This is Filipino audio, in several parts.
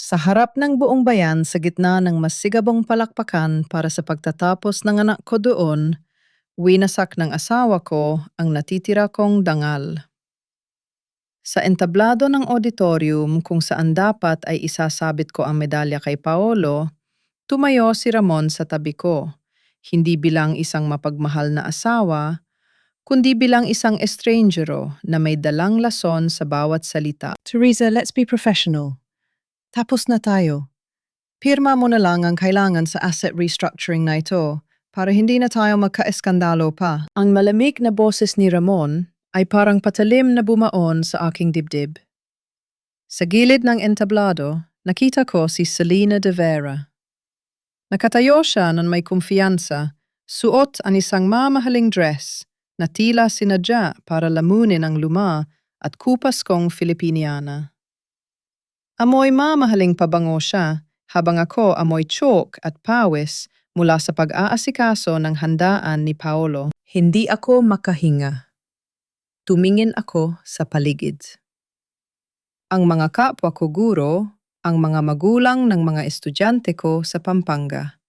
Sa harap ng buong bayan sa gitna ng masigabong palakpakan para sa pagtatapos ng anak ko doon, winasak ng asawa ko ang natitira kong dangal. Sa entablado ng auditorium kung saan dapat ay isasabit ko ang medalya kay Paolo, tumayo si Ramon sa tabi ko, hindi bilang isang mapagmahal na asawa, kundi bilang isang estrangero na may dalang lason sa bawat salita. Teresa, let's be professional. Tapos na tayo. Pirma mo na lang ang kailangan sa asset restructuring na ito para hindi na tayo magka-eskandalo pa. Ang malamig na boses ni Ramon ay parang patalim na bumaon sa aking dibdib. Sa gilid ng entablado, nakita ko si Selena de Vera. Nakatayo siya ng may kumpiyansa, suot ang isang mamahaling dress na tila sinadya para lamunin ang luma at kupas kong Filipiniana. Amoy mamahaling pabango siya, habang ako amoy chalk at pawis mula sa pag-aasikaso ng handaan ni Paolo. Hindi ako makahinga. Tumingin ako sa paligid. Ang mga kapwa ko guro, ang mga magulang ng mga estudyante ko sa Pampanga,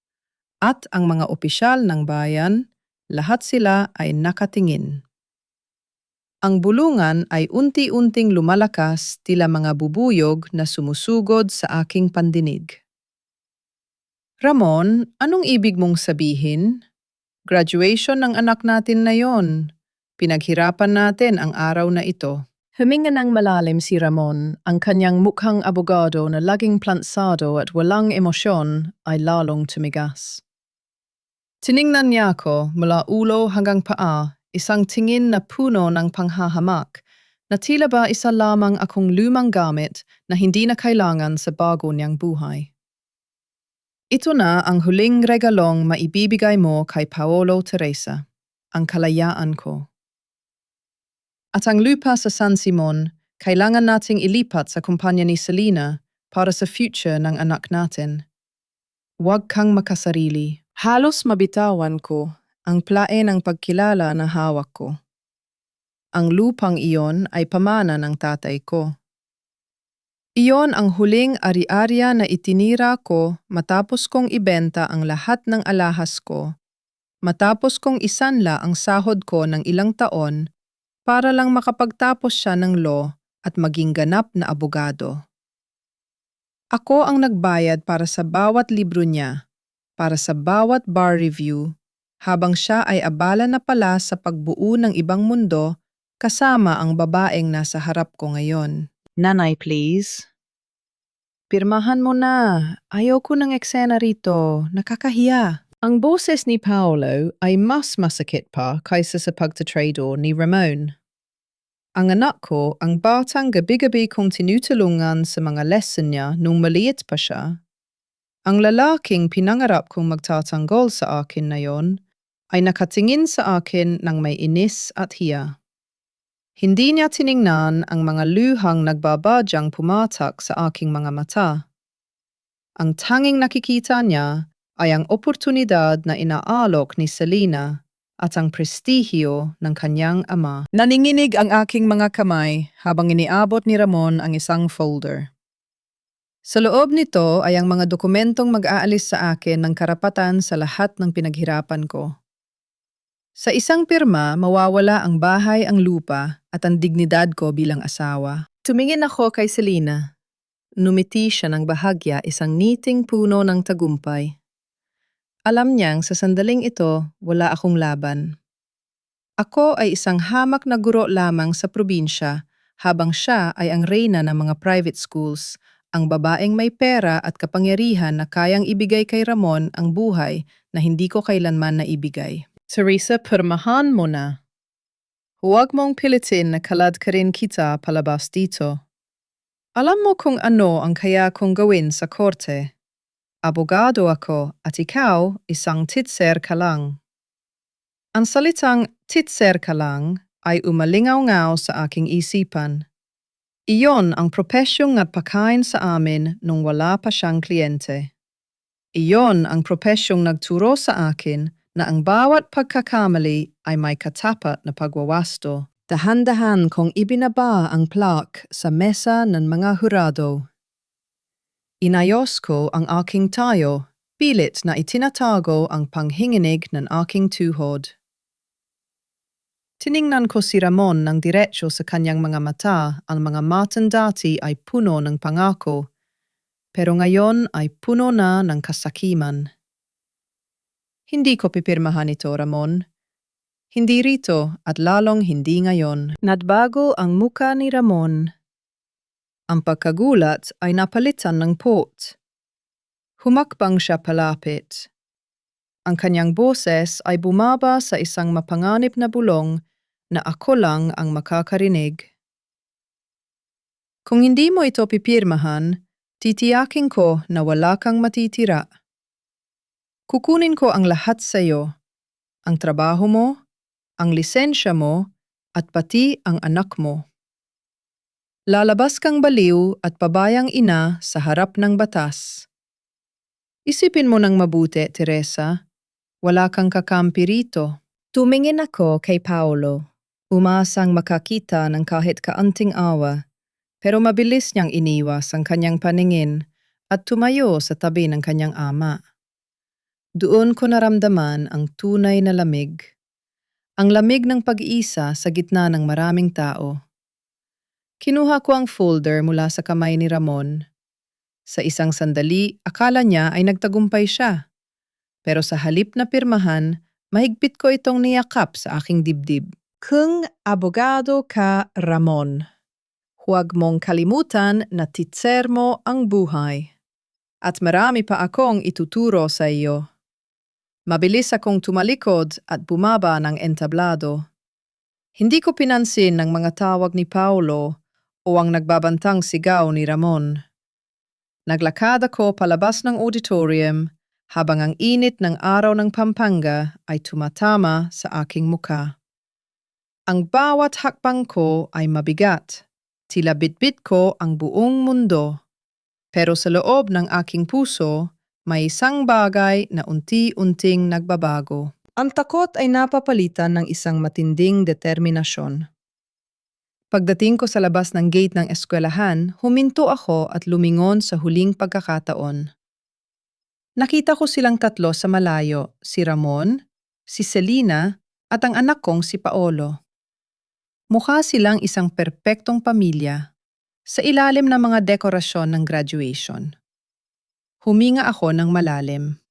at ang mga opisyal ng bayan, lahat sila ay nakatingin. Ang bulungan ay unti-unting lumalakas tila mga bubuyog na sumusugod sa aking pandinig. Ramon, anong ibig mong sabihin? Graduation ng anak natin na yon. Pinaghirapan natin ang araw na ito. Huminga ng malalim si Ramon, ang kanyang mukhang abogado na laging plansado at walang emosyon ay lalong tumigas. Tiningnan niya ako mula ulo hanggang paa, isang tingin na puno ng panghahamak, na tila ba isa lamang akong lumang gamit na hindi na kailangan sa bago niyang buhay. Ito na ang huling regalong maibibigay mo kay Paolo Teresa, ang kalayaan ko. At ang lupa sa San Simon, kailangan nating ilipat sa kumpanya ni Selena para sa future ng anak natin. Huwag kang makasarili. Halos mabitawan ko ang plae ng pagkilala na hawak ko. Ang lupang iyon ay pamana ng tatay ko. Iyon ang huling ari-arya na itinira ko matapos kong ibenta ang lahat ng alahas ko, matapos kong isanla ang sahod ko ng ilang taon para lang makapagtapos siya ng law at maging ganap na abogado. Ako ang nagbayad para sa bawat libro niya, para sa bawat bar review, habang siya ay abala na pala sa pagbuo ng ibang mundo kasama ang babaeng nasa harap ko ngayon. Nanay, please. Pirmahan mo na. Ayoko ng eksena rito. Nakakahiya. Ang boses ni Paolo ay mas masakit pa kaysa sa pagtatrador ni Ramon. Ang anak ko, ang batang gabi-gabi kong tinutulungan sa mga lesson niya nung maliit pa siya. Ang lalaking pinangarap kong magtatanggol sa akin na yon ay nakatingin sa akin ng may inis at hiya. Hindi niya tiningnan ang mga luhang nagbabadyang pumatak sa aking mga mata. Ang tanging nakikita niya ay ang oportunidad na inaalok ni Selena at ang prestihyo ng kanyang ama. Naninginig ang aking mga kamay habang iniabot ni Ramon ang isang folder. Sa loob nito ay ang mga dokumentong mag-aalis sa akin ng karapatan sa lahat ng pinaghirapan ko. Sa isang pirma, mawawala ang bahay, ang lupa, at ang dignidad ko bilang asawa. Tumingin ako kay Selena. Numiti siya ng bahagya, isang ngiting puno ng tagumpay. Alam niyang sa sandaling ito, wala akong laban. Ako ay isang hamak na guro lamang sa probinsya, habang siya ay ang reyna ng mga private schools, ang babaeng may pera at kapangyarihan na kayang ibigay kay Ramon ang buhay na hindi ko kailanman naibigay. Teresa, pirmahan mo na. Huwag mong pilitin na kalad ka rin kita palabas dito. Alam mo kung ano ang kaya kong gawin sa korte. Abogado ako at ikaw isang titser ka lang. Ang salitang titser ka lang ay umalingaw-ngaw sa aking isipan. Iyon ang propesyong nagpakain sa amin nung wala pa siyang kliyente. Iyon ang propesyong nagturo sa akin na ang bawat pagkakamali ay may katapat na pagwawasto. Dahan-dahan kong ibinaba ang plaque sa mesa ng mga hurado. Inayos ko ang aking tayo, pilit na itinatago ang panghinginig ng aking tuhod. Tiningnan ko si Ramon ng diretsyo sa kanyang mga mata, ang mga matang dati ay puno ng pangako, pero ngayon ay puno na ng kasakiman. Hindi ko pipirmahan ito, Ramon. Hindi rito at lalong hindi ngayon. Nadbago ang muka ni Ramon. Ang pagkagulat ay napalitan ng pot. Humakbang siya palapit. Ang kanyang boses ay bumaba sa isang mapanganib na bulong na ako lang ang makakarinig. Kung hindi mo ito pipirmahan, titiyakin ko na wala kang matitira. Kukunin ko ang lahat sa iyo, ang trabaho mo, ang lisensya mo, at pati ang anak mo. Lalabas kang baliw at pabayang ina sa harap ng batas. Isipin mo ng mabuti, Teresa. Wala kang kakampi rito. Tumingin ako kay Paolo. Umaasang makakita ng kahit kaunting awa, pero mabilis niyang iniwas ang kanyang paningin at tumayo sa tabi ng kanyang ama. Doon ko naramdaman ang tunay na lamig. Ang lamig ng pag-iisa sa gitna ng maraming tao. Kinuha ko ang folder mula sa kamay ni Ramon. Sa isang sandali, akala niya ay nagtagumpay siya. Pero sa halip na pirmahan, mahigpit ko itong niyakap sa aking dibdib. Kung abogado ka, Ramon, huwag mong kalimutan na titser mo ang buhay. At marami pa akong ituturo sa iyo. Mabilis akong tumalikod at bumaba ng entablado. Hindi ko pinansin ng mga tawag ni Paolo o ang nagbabantang sigaw ni Ramon. Naglakad ako palabas ng auditorium habang ang init ng araw ng Pampanga ay tumatama sa aking muka. Ang bawat hakbang ko ay mabigat. Tila bitbit ko ang buong mundo. Pero sa loob ng aking puso, may isang bagay na unti-unting nagbabago. Ang takot ay napapalitan ng isang matinding determinasyon. Pagdating ko sa labas ng gate ng eskwelahan, huminto ako at lumingon sa huling pagkakataon. Nakita ko silang tatlo sa malayo, si Ramon, si Selena, at ang anak kong si Paolo. Mukha silang isang perpektong pamilya sa ilalim ng mga dekorasyon ng graduation. Huminga ako ng malalim.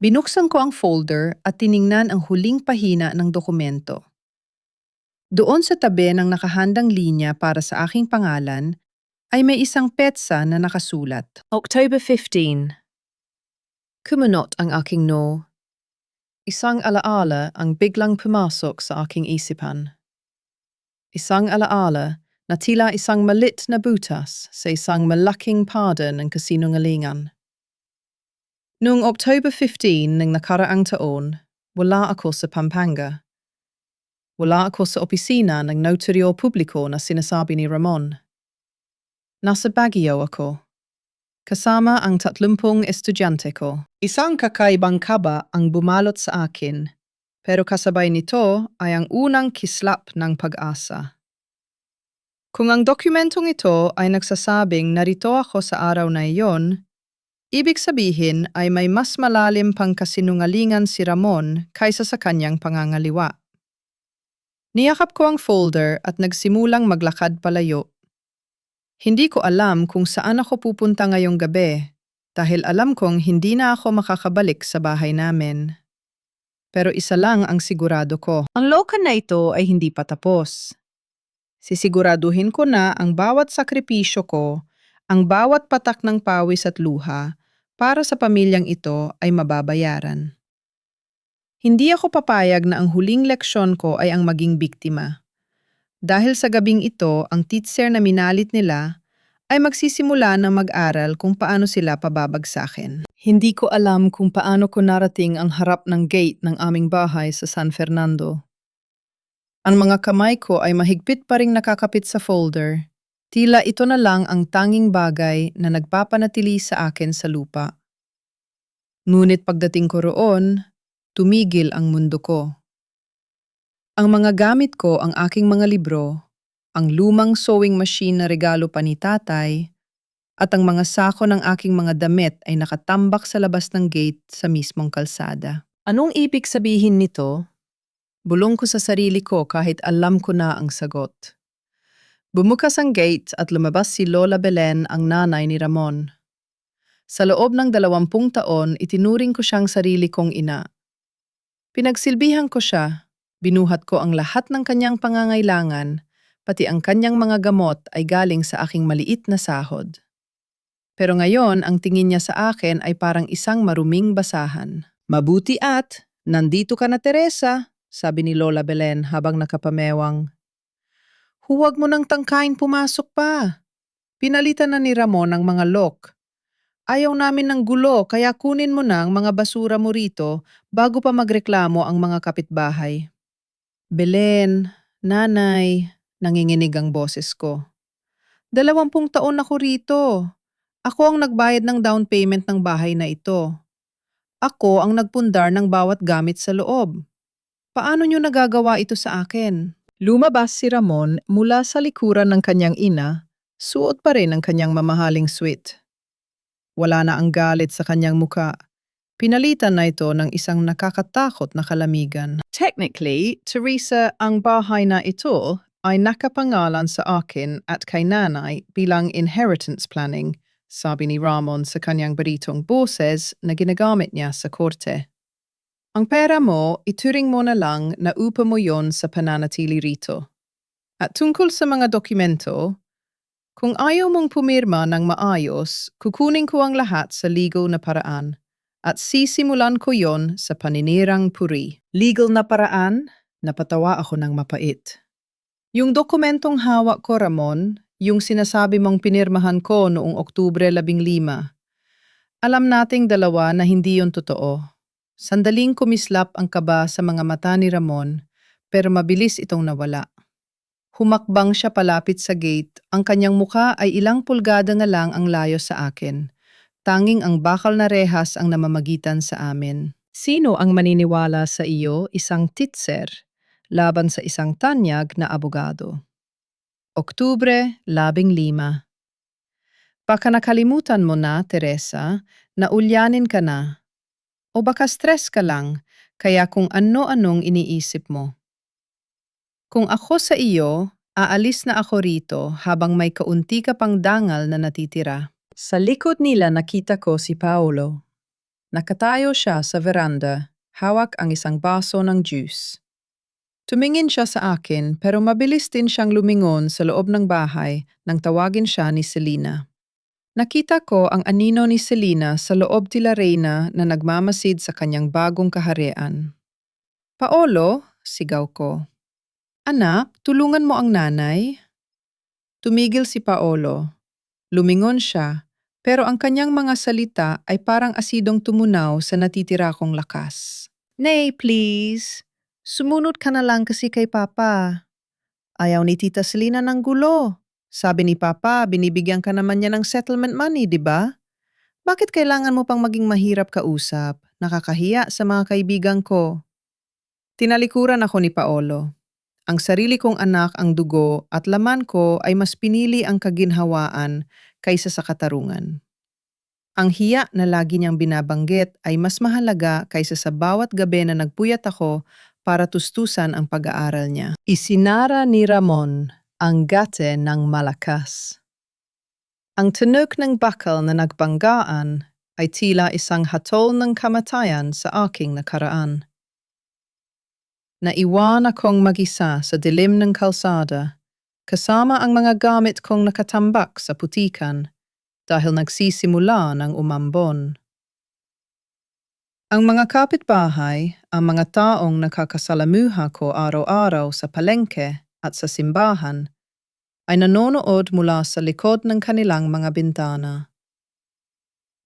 Binuksan ko ang folder at tiningnan ang huling pahina ng dokumento. Doon sa tabi ng nakahandang linya para sa aking pangalan ay may isang petsa na nakasulat. October 15. Kumunot ang aking no. Isang alaala ang biglang pumasok sa aking isipan. Isang alaala na tila isang malit na butas sa isang malaking pada ng kasinungalingan. Noong October 15 ng nakaraang taon, wala ako sa Pampanga. Wala ako sa opisina ng notaryo publiko na sinasabi ni Ramon. Nasa Baguio ako, kasama ang 30 estudyante ko. Isang kakaibang kaba ang bumalot sa akin, pero kasabay nito ay ang unang kislap ng pag-asa. Kung ang dokumentong ito ay nagsasabing narito ako sa araw na iyon, ibig sabihin ay may mas malalim pang kasinungalingan si Ramon kaysa sa kanyang pangangaliwa. Niyakap ko ang folder at nagsimulang maglakad palayo. Hindi ko alam kung saan ako pupunta ngayong gabi dahil alam kong hindi na ako makakabalik sa bahay namin. Pero isa lang ang sigurado ko. Ang loka na ito ay hindi pa tapos. Sisiguraduhin ko na ang bawat sakripisyo ko, ang bawat patak ng pawis at luha para sa pamilyang ito ay mababayaran. Hindi ako papayag na ang huling leksyon ko ay ang maging biktima. Dahil sa gabing ito, ang teacher na minalit nila ay magsisimula ng mag-aral kung paano sila pababagsakin. Hindi ko alam kung paano ko narating ang harap ng gate ng aming bahay sa San Fernando. Ang mga kamay ko ay mahigpit pa ring nakakapit sa folder. Tila ito na lang ang tanging bagay na nagpapanatili sa akin sa lupa. Ngunit pagdating ko roon, tumigil ang mundo ko. Ang mga gamit ko ang aking mga libro, ang lumang sewing machine na regalo pa ni tatay, at ang mga sako ng aking mga damit ay nakatambak sa labas ng gate sa mismong kalsada. Anong ibig sabihin nito? Bulong ko sa sarili ko kahit alam ko na ang sagot. Bumukas ang gate at lumabas si Lola Belen, ang nanay ni Ramon. Sa loob ng 20 taon, itinuring ko siyang sarili kong ina. Pinagsilbihan ko siya, binuhat ko ang lahat ng kanyang pangangailangan, pati ang kanyang mga gamot ay galing sa aking maliit na sahod. Pero ngayon, ang tingin niya sa akin ay parang isang maruming basahan. Mabuti at, nandito ka na Teresa, sabi ni Lola Belen habang nakapamewang. Huwag mo nang tangkain pumasok pa. Pinalitan na ni Ramon ang mga lock. Ayaw namin ng gulo kaya kunin mo na ang mga basura mo rito bago pa magreklamo ang mga kapitbahay. Belen, nanay, nanginginig ang boses ko. 20 taon ako rito. Ako ang nagbayad ng down payment ng bahay na ito. Ako ang nagpundar ng bawat gamit sa loob. Paano niyo nagagawa ito sa akin? Lumabas si Ramon mula sa likuran ng kanyang ina, suot pa rin ang kanyang mamahaling suit. Wala na ang galit sa kanyang muka. Pinalitan na ito ng isang nakakatakot na kalamigan. Technically, Teresa, ang bahay na ito ay nakapangalan sa akin at kay nanay bilang inheritance planning, sabi ni Ramon sa kanyang baritong boses na ginagamit niya sa korte. Ang pera mo, ituring mo na lang na upa mo yon sa pananatili rito. At tungkol sa mga dokumento, kung ayaw mong pumirma ng maayos, kukunin ko ang lahat sa legal na paraan at sisimulan ko yon sa paninirang puri. Legal na paraan? Napatawa ako ng mapait. Yung dokumentong hawak ko, Ramon, yung sinasabi mong pinirmahan ko noong Oktubre 15. Alam nating dalawa na hindi yon totoo. Sandaling kumislap ang kaba sa mga mata ni Ramon, pero mabilis itong nawala. Humakbang siya palapit sa gate, ang kanyang muka ay ilang pulgada na lang ang layo sa akin. Tanging ang bakal na rehas ang namamagitan sa amin. Sino ang maniniwala sa iyo, isang titser, laban sa isang tanyag na abogado? Oktubre 15. Baka nakalimutan mo na, Teresa, na ulyanin ka na. O baka stress ka lang, kaya kung ano-anong iniisip mo. Kung ako sa iyo, aalis na ako rito habang may kaunti ka pang dangal na natitira. Sa likod nila nakita ko si Paolo. Nakatayo siya sa veranda, hawak ang isang baso ng juice. Tumingin siya sa akin pero mabilis din siyang lumingon sa loob ng bahay nang tawagin siya ni Selena. Nakita ko ang anino ni Selena sa loob tila Reyna na nagmamasid sa kanyang bagong kaharian. Paolo, sigaw ko. Anak, tulungan mo ang nanay. Tumigil si Paolo. Lumingon siya, pero ang kanyang mga salita ay parang asidong tumunaw sa natitira kong lakas. Nay, please. Sumunod ka na lang kasi kay Papa. Ayaw ni Tita Selena ng gulo. Sabi ni Papa, binibigyan ka naman niya ng settlement money, di ba? Bakit kailangan mo pang maging mahirap kausap? Nakakahiya sa mga kaibigan ko. Tinalikuran ako ni Paolo. Ang sarili kong anak ang dugo at laman ko ay mas pinili ang kaginhawaan kaysa sa katarungan. Ang hiya na lagi niyang binabanggit ay mas mahalaga kaysa sa bawat gabi na nagpuyat ako para tustusan ang pag-aaral niya. Isinara ni Ramon ang gate ng malakas. Ang tunog ng bakal na nagbanggaan ay tila isang hatol ng kamatayan sa aking nakaraan. Naiwan akong mag-isa sa dilim ng kalsada, kasama ang mga gamit kong nakatambak sa putikan dahil nagsisimula ng umambon. Ang mga kapitbahay, ang mga taong nakakasalamuha ko araw-araw sa palengke at sa simbahan, ay nanonood mula sa likod ng kanilang mga bintana.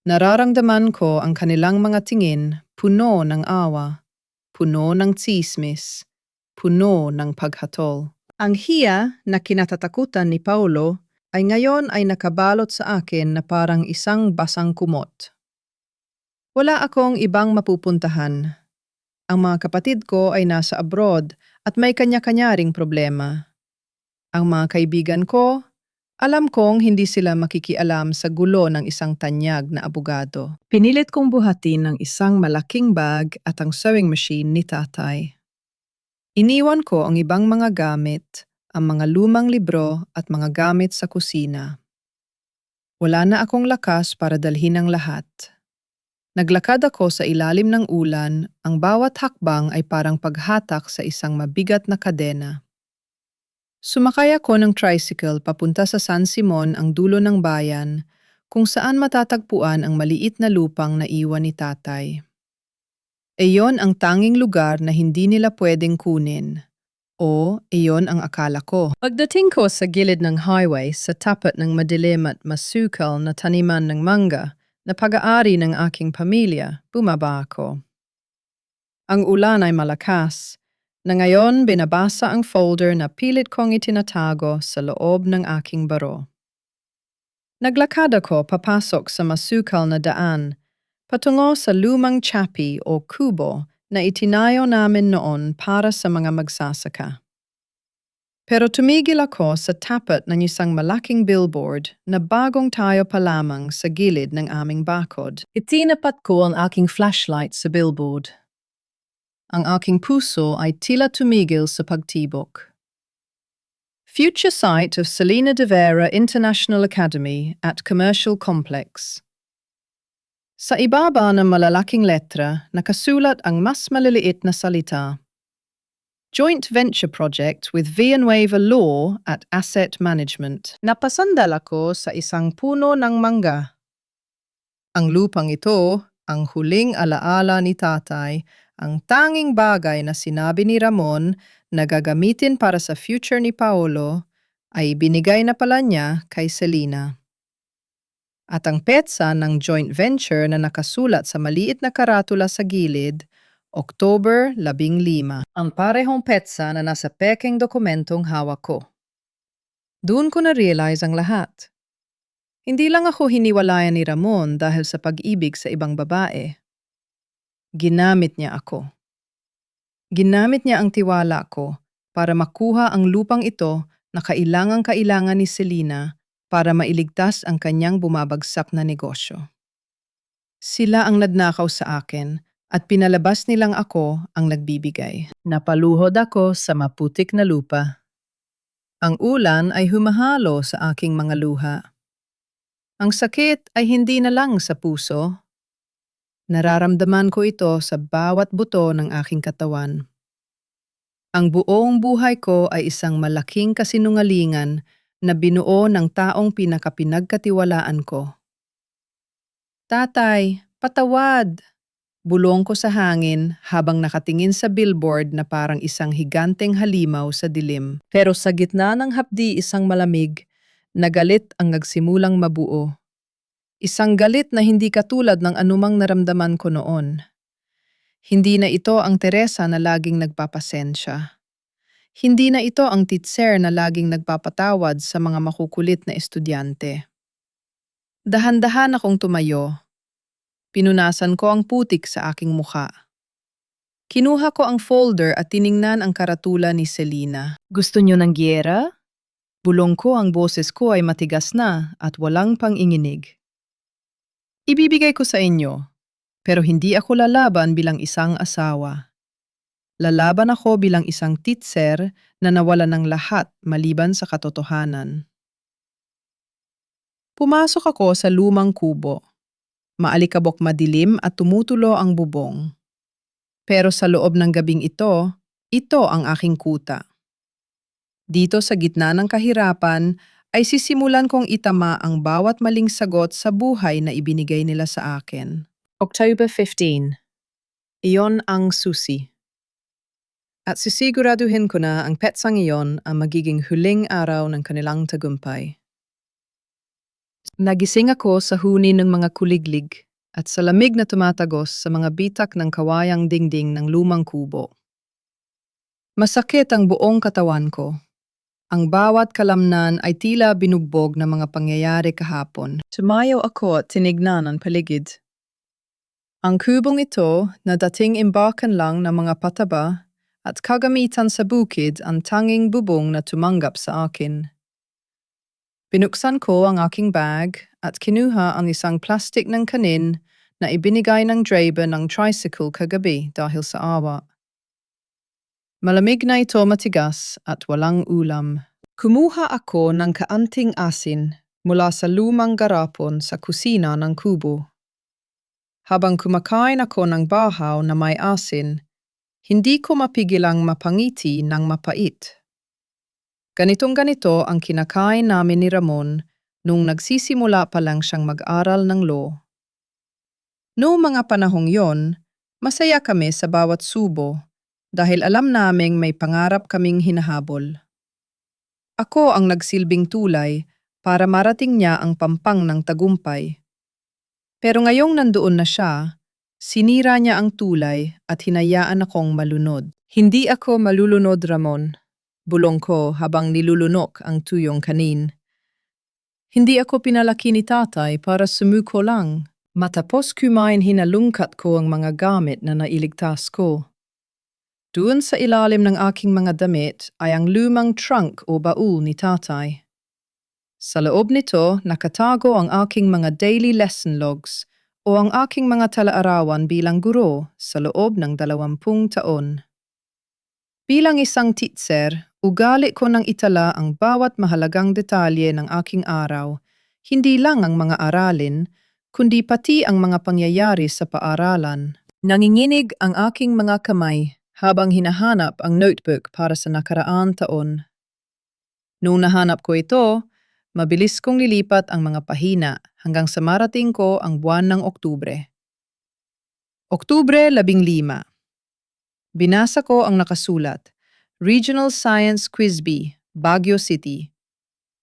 Nararamdaman ko ang kanilang mga tingin puno ng awa, puno ng tsismis, puno ng paghatol. Ang hiya na kinatatakutan ni Paolo ay ngayon ay nakabalot sa akin na parang isang basang kumot. Wala akong ibang mapupuntahan. Ang mga kapatid ko ay nasa abroad at may kanya-kanya ring problema. Ang mga kaibigan ko, Alam kong hindi sila makikialam sa gulo ng isang tanyag na abogado. Pinilit kong buhatin ng isang malaking bag at ang sewing machine ni tatay. Iniwan ko ang ibang mga gamit, ang mga lumang libro at mga gamit sa kusina. Wala na akong lakas para dalhin ang lahat. Naglakad ako sa ilalim ng ulan, ang bawat hakbang ay parang paghatak sa isang mabigat na kadena. Sumakay ako ng tricycle papunta sa San Simon, ang dulo ng bayan, kung saan matatagpuan ang maliit na lupang naiwan ni tatay. Iyon ang tanging lugar na hindi nila pwedeng kunin. O, iyon ang akala ko. Pagdating ko sa gilid ng highway sa tapat ng madilim at masukal na taniman ng mangga na pag-aari ng aking pamilya, bumaba ako. Ang ulan ay malakas, na ngayon binabasa ang folder na pilit kong itinatago sa loob ng aking baro. Naglakad ako papasok sa masukal na daan, patungo sa lumang chapi o kubo na itinayo namin noon para sa mga magsasaka. Pero tumigil ako sa tapat ng isang malaking billboard na bagong tayo pa lamang sa gilid ng aming bakod. Itinapat ko ang aking flashlight sa billboard. Ang aking puso ay tila tumigil sa pagtibok. Future site of Salina de Vera International Academy at Commercial Complex. Sa ibaba ng malalaking letra, nakasulat ang mas maliliit na salita. Joint Venture Project with Villanueva Law at Asset Management. Napasandal ako sa isang puno ng mangga. Ang lupang ito, ang huling alaala ni tatay, ang tanging bagay na sinabi ni Ramon na gagamitin para sa future ni Paolo, ay binigay na pala niya kay Selena. At ang petsa ng joint venture na nakasulat sa maliit na karatula sa gilid, October 15. Ang parehong petsa na nasa pekeng dokumentong hawak ko. Doon ko na-realize ang lahat. Hindi lang ako hiniwalayan ni Ramon dahil sa pag-ibig sa ibang babae. Ginamit niya ako. Ginamit niya ang tiwala ko para makuha ang lupang ito na kailangang-kailangan ni Selena para mailigtas ang kanyang bumabagsak na negosyo. Sila ang nadnakaw sa akin at pinalabas nilang ako ang nagbibigay. Napaluhod ako sa maputik na lupa. Ang ulan ay humahalo sa aking mga luha. Ang sakit ay hindi na lang sa puso. Nararamdaman ko ito sa bawat buto ng aking katawan. Ang buong buhay ko ay isang malaking kasinungalingan na binuo ng taong pinakapinagkatiwalaan ko. Tatay, patawad! Bulong ko sa hangin habang nakatingin sa billboard na parang isang higanteng halimaw sa dilim. Pero sa gitna ng hapdi isang malamig, na galit ang nagsimulang mabuo. Isang galit na hindi katulad ng anumang naramdaman ko noon. Hindi na ito ang Teresa na laging nagpapasensya. Hindi na ito ang teacher na laging nagpapatawad sa mga makukulit na estudyante. Dahan-dahan akong tumayo. Pinunasan ko ang putik sa aking mukha. Kinuha ko ang folder at tiningnan ang karatula ni Selena. Gusto niyo ng giyera? Bulong ko, ang boses ko ay matigas na at walang panginginig. Ibibigay ko sa inyo, pero hindi ako lalaban bilang isang asawa. Lalaban ako bilang isang teacher na nawala ng lahat maliban sa katotohanan. Pumasok ako sa lumang kubo. Maalikabok madilim at tumutulo ang bubong. Pero sa loob ng gabing ito ang aking kuta. Dito sa gitna ng kahirapan ay sisimulan kong itama ang bawat maling sagot sa buhay na ibinigay nila sa akin. October 15. Iyon ang susi. At sisiguraduhin ko na ang petsang iyon ang magiging huling araw ng kanilang tagumpay. Nagising ako sa huni ng mga kuliglig at sa lamig na tumatagos sa mga bitak ng kawayang dingding ng lumang kubo. Masakit ang buong katawan ko. Ang bawat kalamnan ay tila binugbog ng mga pangyayari kahapon. Tumayo ako at tinignan ang paligid. Ang kubong ito na dating imbakan lang ng mga pataba at kagamitan sa bukid ang tanging bubong na tumanggap sa akin. Binuksan ko ang aking bag at kinuha ang isang plastic ng kanin na ibinigay ng driver ng tricycle kagabi dahil sa awa. Malamig na ito, matigas at walang ulam. Kumuha ako ng kaanting asin mula sa lumang garapon sa kusina ng kubo. Habang kumakain ako ng bahaw na may asin, hindi ko mapigilang mapangiti ng mapait. Ganitong-ganito ang kinakain namin ni Ramon nung nagsisimula pa lang siyang mag-aral ng law. Noong mga panahong yon, masaya kami sa bawat subo dahil alam naming may pangarap kaming hinahabol. Ako ang nagsilbing tulay para marating niya ang pampang ng tagumpay. Pero ngayong nandoon na siya, sinira niya ang tulay at hinayaan akong malunod. Hindi ako malulunod, Ramon. Bulong ko habang nilulunok ang tuyong kanin. Hindi ako pinalaki ni tatay para sumuko lang. Matapos kumain, hinalungkat ko ang mga gamit na nailigtas ko. Doon sa ilalim ng aking mga damit ay ang lumang trunk o baul ni tatay. Sa loob nito, nakatago ang aking mga daily lesson logs o ang aking mga talaarawan bilang guro sa loob ng 20 taon. Bilang isang teacher, ugali ko ng itala ang bawat mahalagang detalye ng aking araw, hindi lang ang mga aralin, kundi pati ang mga pangyayari sa paaralan. Nanginginig ang aking mga kamay habang hinahanap ang notebook para sa nakaraang taon. Nung nahanap ko ito, mabilis kong lilipat ang mga pahina hanggang sa marating ko ang buwan ng Oktubre. Oktubre 15. Binasa ko ang nakasulat, Regional Science Quiz Bee, Baguio City.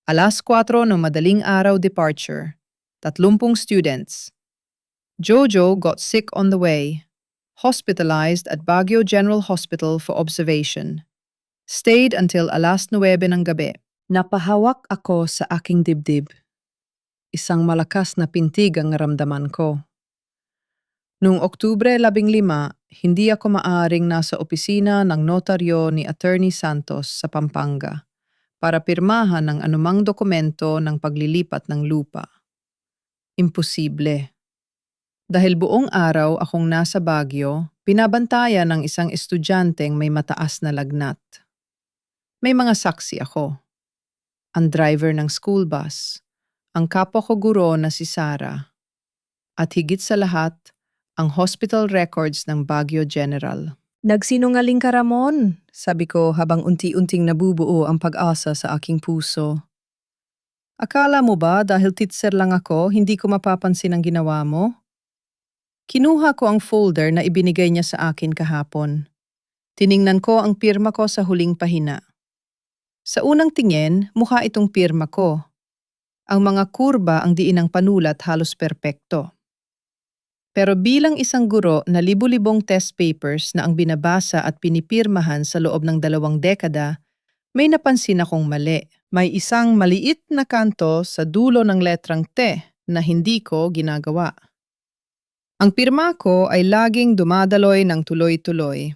Alas 4 ng madaling araw departure. 30 students. Jojo got sick on the way. Hospitalized at Baguio General Hospital for observation. Stayed until alas 9 ng gabi. Napahawak ako sa aking dibdib. Isang malakas na pintig ang naramdaman ko. Noong Oktubre 15, hindi ako maaring nasa opisina ng notaryo ni Attorney Santos sa Pampanga para pirmahan ng anumang dokumento ng paglilipat ng lupa. Imposible. Dahil buong araw akong nasa Baguio, binabantayan ng isang estudyanteng may mataas na lagnat. May mga saksi ako. Ang driver ng school bus, ang kapwa ko guro na si Sarah, at higit sa lahat, ang hospital records ng Baguio General. Nagsinungaling ka, Ramon, sabi ko habang unti-unting nabubuo ang pag-asa sa aking puso. Akala mo ba dahil teacher lang ako, hindi ko mapapansin ang ginawa mo? Kinuha ko ang folder na ibinigay niya sa akin kahapon. Tiningnan ko ang pirma ko sa huling pahina. Sa unang tingin, mukha itong pirma ko. Ang mga kurba ang diin ng panulat halos perpekto. Pero bilang isang guro na libu-libong test papers na ang binabasa at pinipirmahan sa loob ng 2 dekada, may napansin akong mali. May isang maliit na kanto sa dulo ng letrang T na hindi ko ginagawa. Ang pirma ko ay laging dumadaloy ng tuloy-tuloy,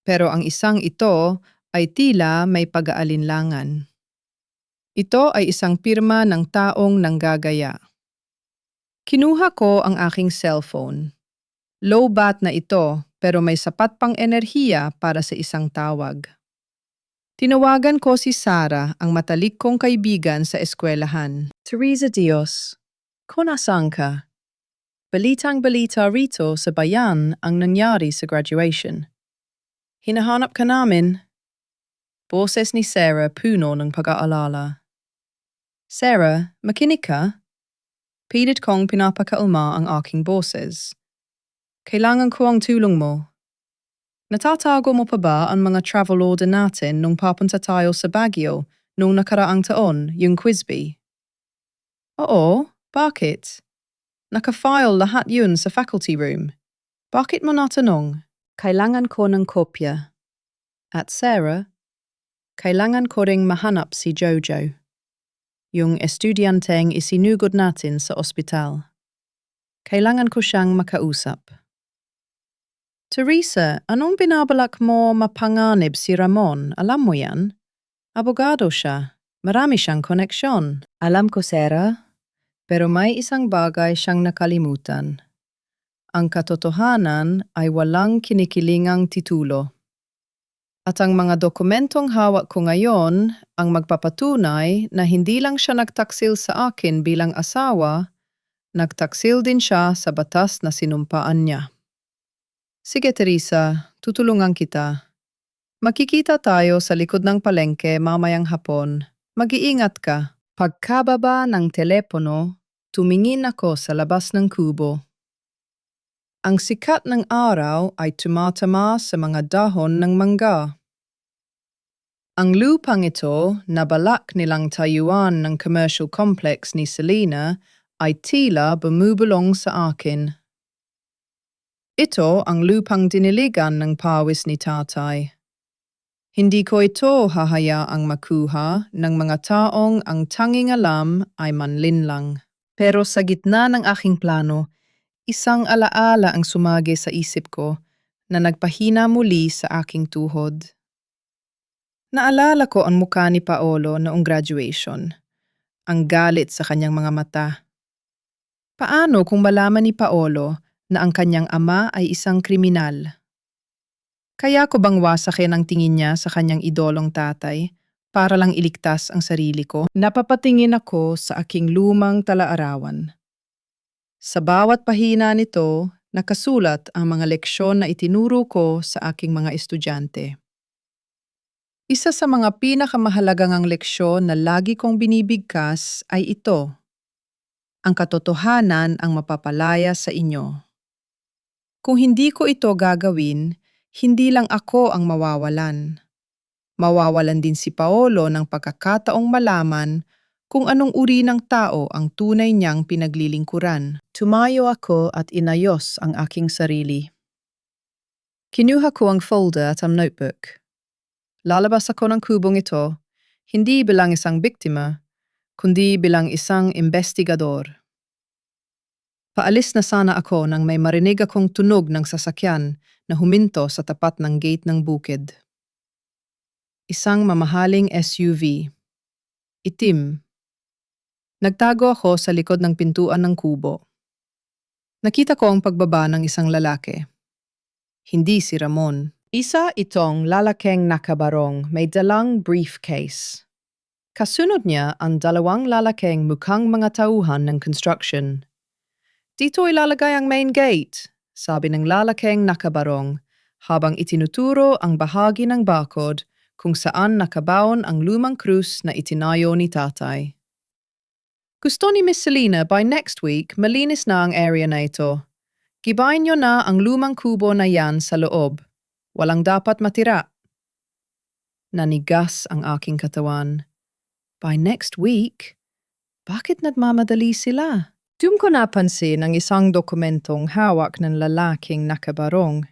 pero ang isang ito ay tila may pag-aalinlangan. Ito ay isang pirma ng taong nanggagaya. Kinuha ko ang aking cellphone. Low bat na ito, pero may sapat pang enerhiya para sa isang tawag. Tinawagan ko si Sarah, ang matalik kong kaibigan sa eskwelahan. Teresa Dios, kung nasaan ka? Balitang-balita rito sa bayan ang nangyari sa graduation. Hinahanap ka namin. Boses ni Sarah puno ng pag-aalala. Sarah, makinig ka? Pilit kong pinapakaulma ang aking boses. Kailangan ko ang tulong mo. Natatago mo pa ba ang mga travel order natin nung papunta tayo sa Baguio nung nakaraang taon, yung quiz bee? Oo, bakit? Naka-file lahat yun sa faculty room. Bakit mo natanong? Kailangan ko ng kopya. At Sarah, kailangan ko ring mahanap si Jojo, yung estudyanteng isinugod natin sa ospital. Kailangan ko siyang makausap. Teresa, anong binabalak mo mapanganib si Ramon? Alam mo yan? Abogado siya. Marami siyang koneksyon. Alam ko, Sarah, pero may isang bagay siyang nakalimutan. Ang katotohanan ay walang kinikilingang titulo. At ang mga dokumentong hawak ko ngayon ang magpapatunay na hindi lang siya nagtaksil sa akin bilang asawa, nagtaksil din siya sa batas na sinumpaan niya. Sige, Teresa, tutulungan kita. Makikita tayo sa likod ng palengke mamayang hapon. Mag-iingat ka. Pagkababa ng telepono, tumingin ako sa labas ng kubo. Ang sikat ng araw ay tumatama sa mga dahon ng mangga. Ang lupang ito na balak nilang tayuan ng commercial complex ni Selena ay tila bumubulong sa akin. Ito ang lupang diniligan ng pawis ni tatay. Hindi ko ito hahayaang makuha ng mga taong ang tanging alam ay manlinlang. Pero sa gitna ng aking plano, isang alaala ang sumagi sa isip ko na nagpahina muli sa aking tuhod. Naalala ko ang mukha ni Paolo noong graduation. Ang galit sa kanyang mga mata. Paano kung malaman ni Paolo na ang kanyang ama ay isang kriminal? Kaya ko bang wasakin ang tingin niya sa kanyang idolong tatay para lang iligtas ang sarili ko? Napapatingin ako sa aking lumang talaarawan. Sa bawat pahina nito, nakasulat ang mga leksyon na itinuro ko sa aking mga estudyante. Isa sa mga pinakamahalagang leksyon na lagi kong binibigkas ay ito. Ang katotohanan ang mapapalaya sa inyo. Kung hindi ko ito gagawin, hindi lang ako ang mawawalan. Mawawalan din si Paolo ng pagkakataong malaman kung anong uri ng tao ang tunay niyang pinaglilingkuran. Tumayo ako at inayos ang aking sarili. Kinuha ko ang folder at ang notebook. Lalabas ako ng kubong ito, hindi bilang isang biktima, kundi bilang isang investigador. Paalis na sana ako nang may marinig akong tunog ng sasakyan na huminto sa tapat ng gate ng bukid. Isang mamahaling SUV. Itim. Nagtago ako sa likod ng pintuan ng kubo. Nakita ko ang pagbaba ng isang lalaki. Hindi si Ramon. Isa itong lalaking nakabarong may dalang briefcase. Kasunod niya ang dalawang lalaking mukhang mga tauhan ng construction. Dito ilalagay ang main gate, sabi ng lalaking nakabarong, habang itinuturo ang bahagi ng bakod kung saan nakabaon ang lumang krus na itinayo ni tatay. Gusto ni Miss Selena by next week malinis na ang area na ito. Gibain niyo na ang lumang kubo na yan sa loob. Walang dapat matira. Nanigas ang aking katawan. By next week? Bakit nagmamadali sila? Doon ko napansin ang isang dokumentong hawak ng lalaking nakabarong.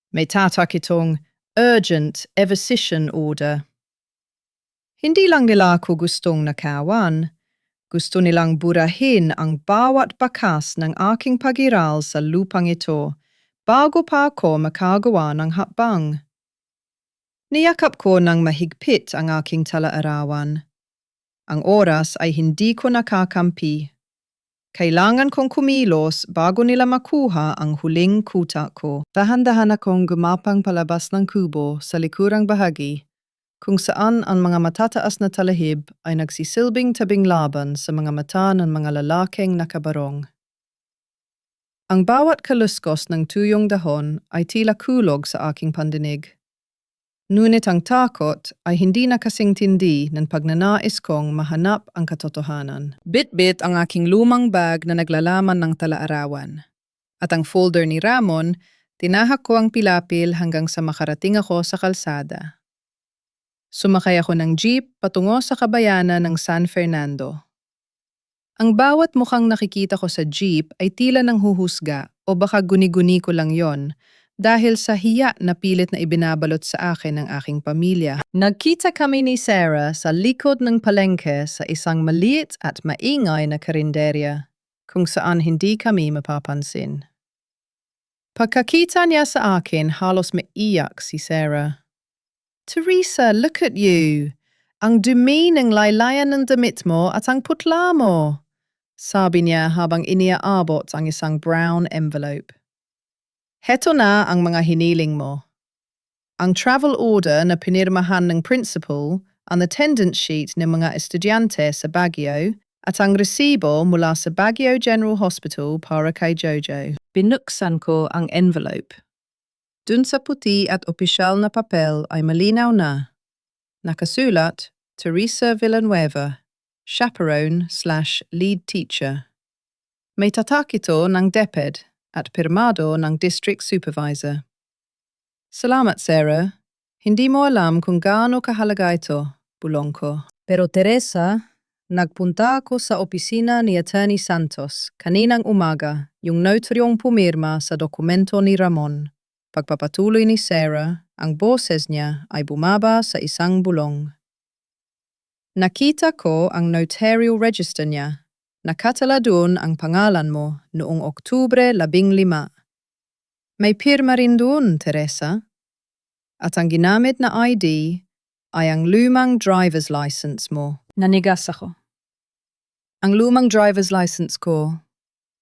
May tatak itong Urgent Evasion Order. Hindi lang nila ako gustong nakawan. Gusto nilang burahin ang bawat bakas ng aking pag-iral sa lupang ito bago pa ako makagawa ng hakbang. Niyakap ko ng mahigpit ang aking talaarawan. Ang oras ay hindi ko nakakampi. Kailangan kong kumilos bago nila makuha ang huling kuta ko. Dahan-dahan akong gumapang palabas ng kubo sa likurang bahagi, kung saan ang mga matataas na talahib ay nagsisilbing tabing laban sa mga mata ng mga lalaking nakabarong. Ang bawat kaluskos ng tuyong dahon ay tila kulog sa aking pandinig. Ngunit ang takot ay hindi na kasing tindi ng pagnanais kong mahanap ang katotohanan. Bit-bit ang aking lumang bag na naglalaman ng talaarawan. At ang folder ni Ramon, tinahak ko ang pilapil hanggang sa makarating ako sa kalsada. Sumakay ako ng jeep patungo sa kabayanan ng San Fernando. Ang bawat mukhang nakikita ko sa jeep ay tila ng huhusga o baka guni-guni ko lang yon dahil sa hiya na pilit na ibinabalot sa akin ng aking pamilya. Nagkita kami ni Sarah sa likod ng palengke sa isang maliit at maingay na karinderya kung saan hindi kami mapapansin. Pagkakita niya sa akin, halos maiyak si Sarah. "Teresa, look at you. Ang dumi ng laylayan ng damit mo at ang putla mo, sabi niya habang iniaabot ang isang brown envelope. Heto na ang mga hiniling mo. Ang travel order na pinirmahan ng principal, ang attendance sheet ng mga estudyante sa Baguio, at ang resibo mula sa Baguio General Hospital para kay Jojo. Binuksan ko ang envelope. Dun sa puti at opisyal na papel ay malinaw na. Nakasulat, Teresa Villanueva, chaperone/lead teacher. May tatak ito ng DepEd at pirmado ng district supervisor. Salamat, Sarah. Hindi mo alam kung gaano kahalaga ito, bulong ko. Pero Teresa, nagpunta ako sa opisina ni Attorney Santos kaninang umaga, yung notaryong pumirma sa dokumento ni Ramon. Pagpapatuloy ni Sarah, ang boses niya ay bumaba sa isang bulong. Nakita ko ang notarial register niya. Nakatala doon ang pangalan mo noong Oktubre 15. May pirma rin doon, Teresa. At ang ginamit na ID ay ang lumang driver's license mo. Nanigas ako. Ang lumang driver's license ko,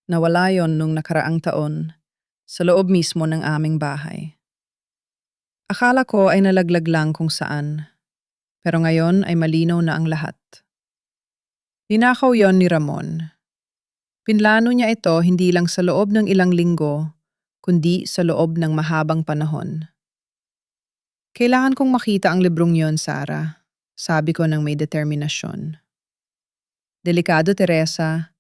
nawala yon nung nakaraang taon sa loob mismo ng aming bahay. Akala ko ay nalaglag lang kung saan, pero ngayon ay malinaw na ang lahat. Ninakaw yon ni Ramon. Pinlano niya ito hindi lang sa loob ng ilang linggo, kundi sa loob ng mahabang panahon. Kailangan kong makita ang librong yon, Sarah, sabi ko ng may determinasyon. Delikado, Teresa.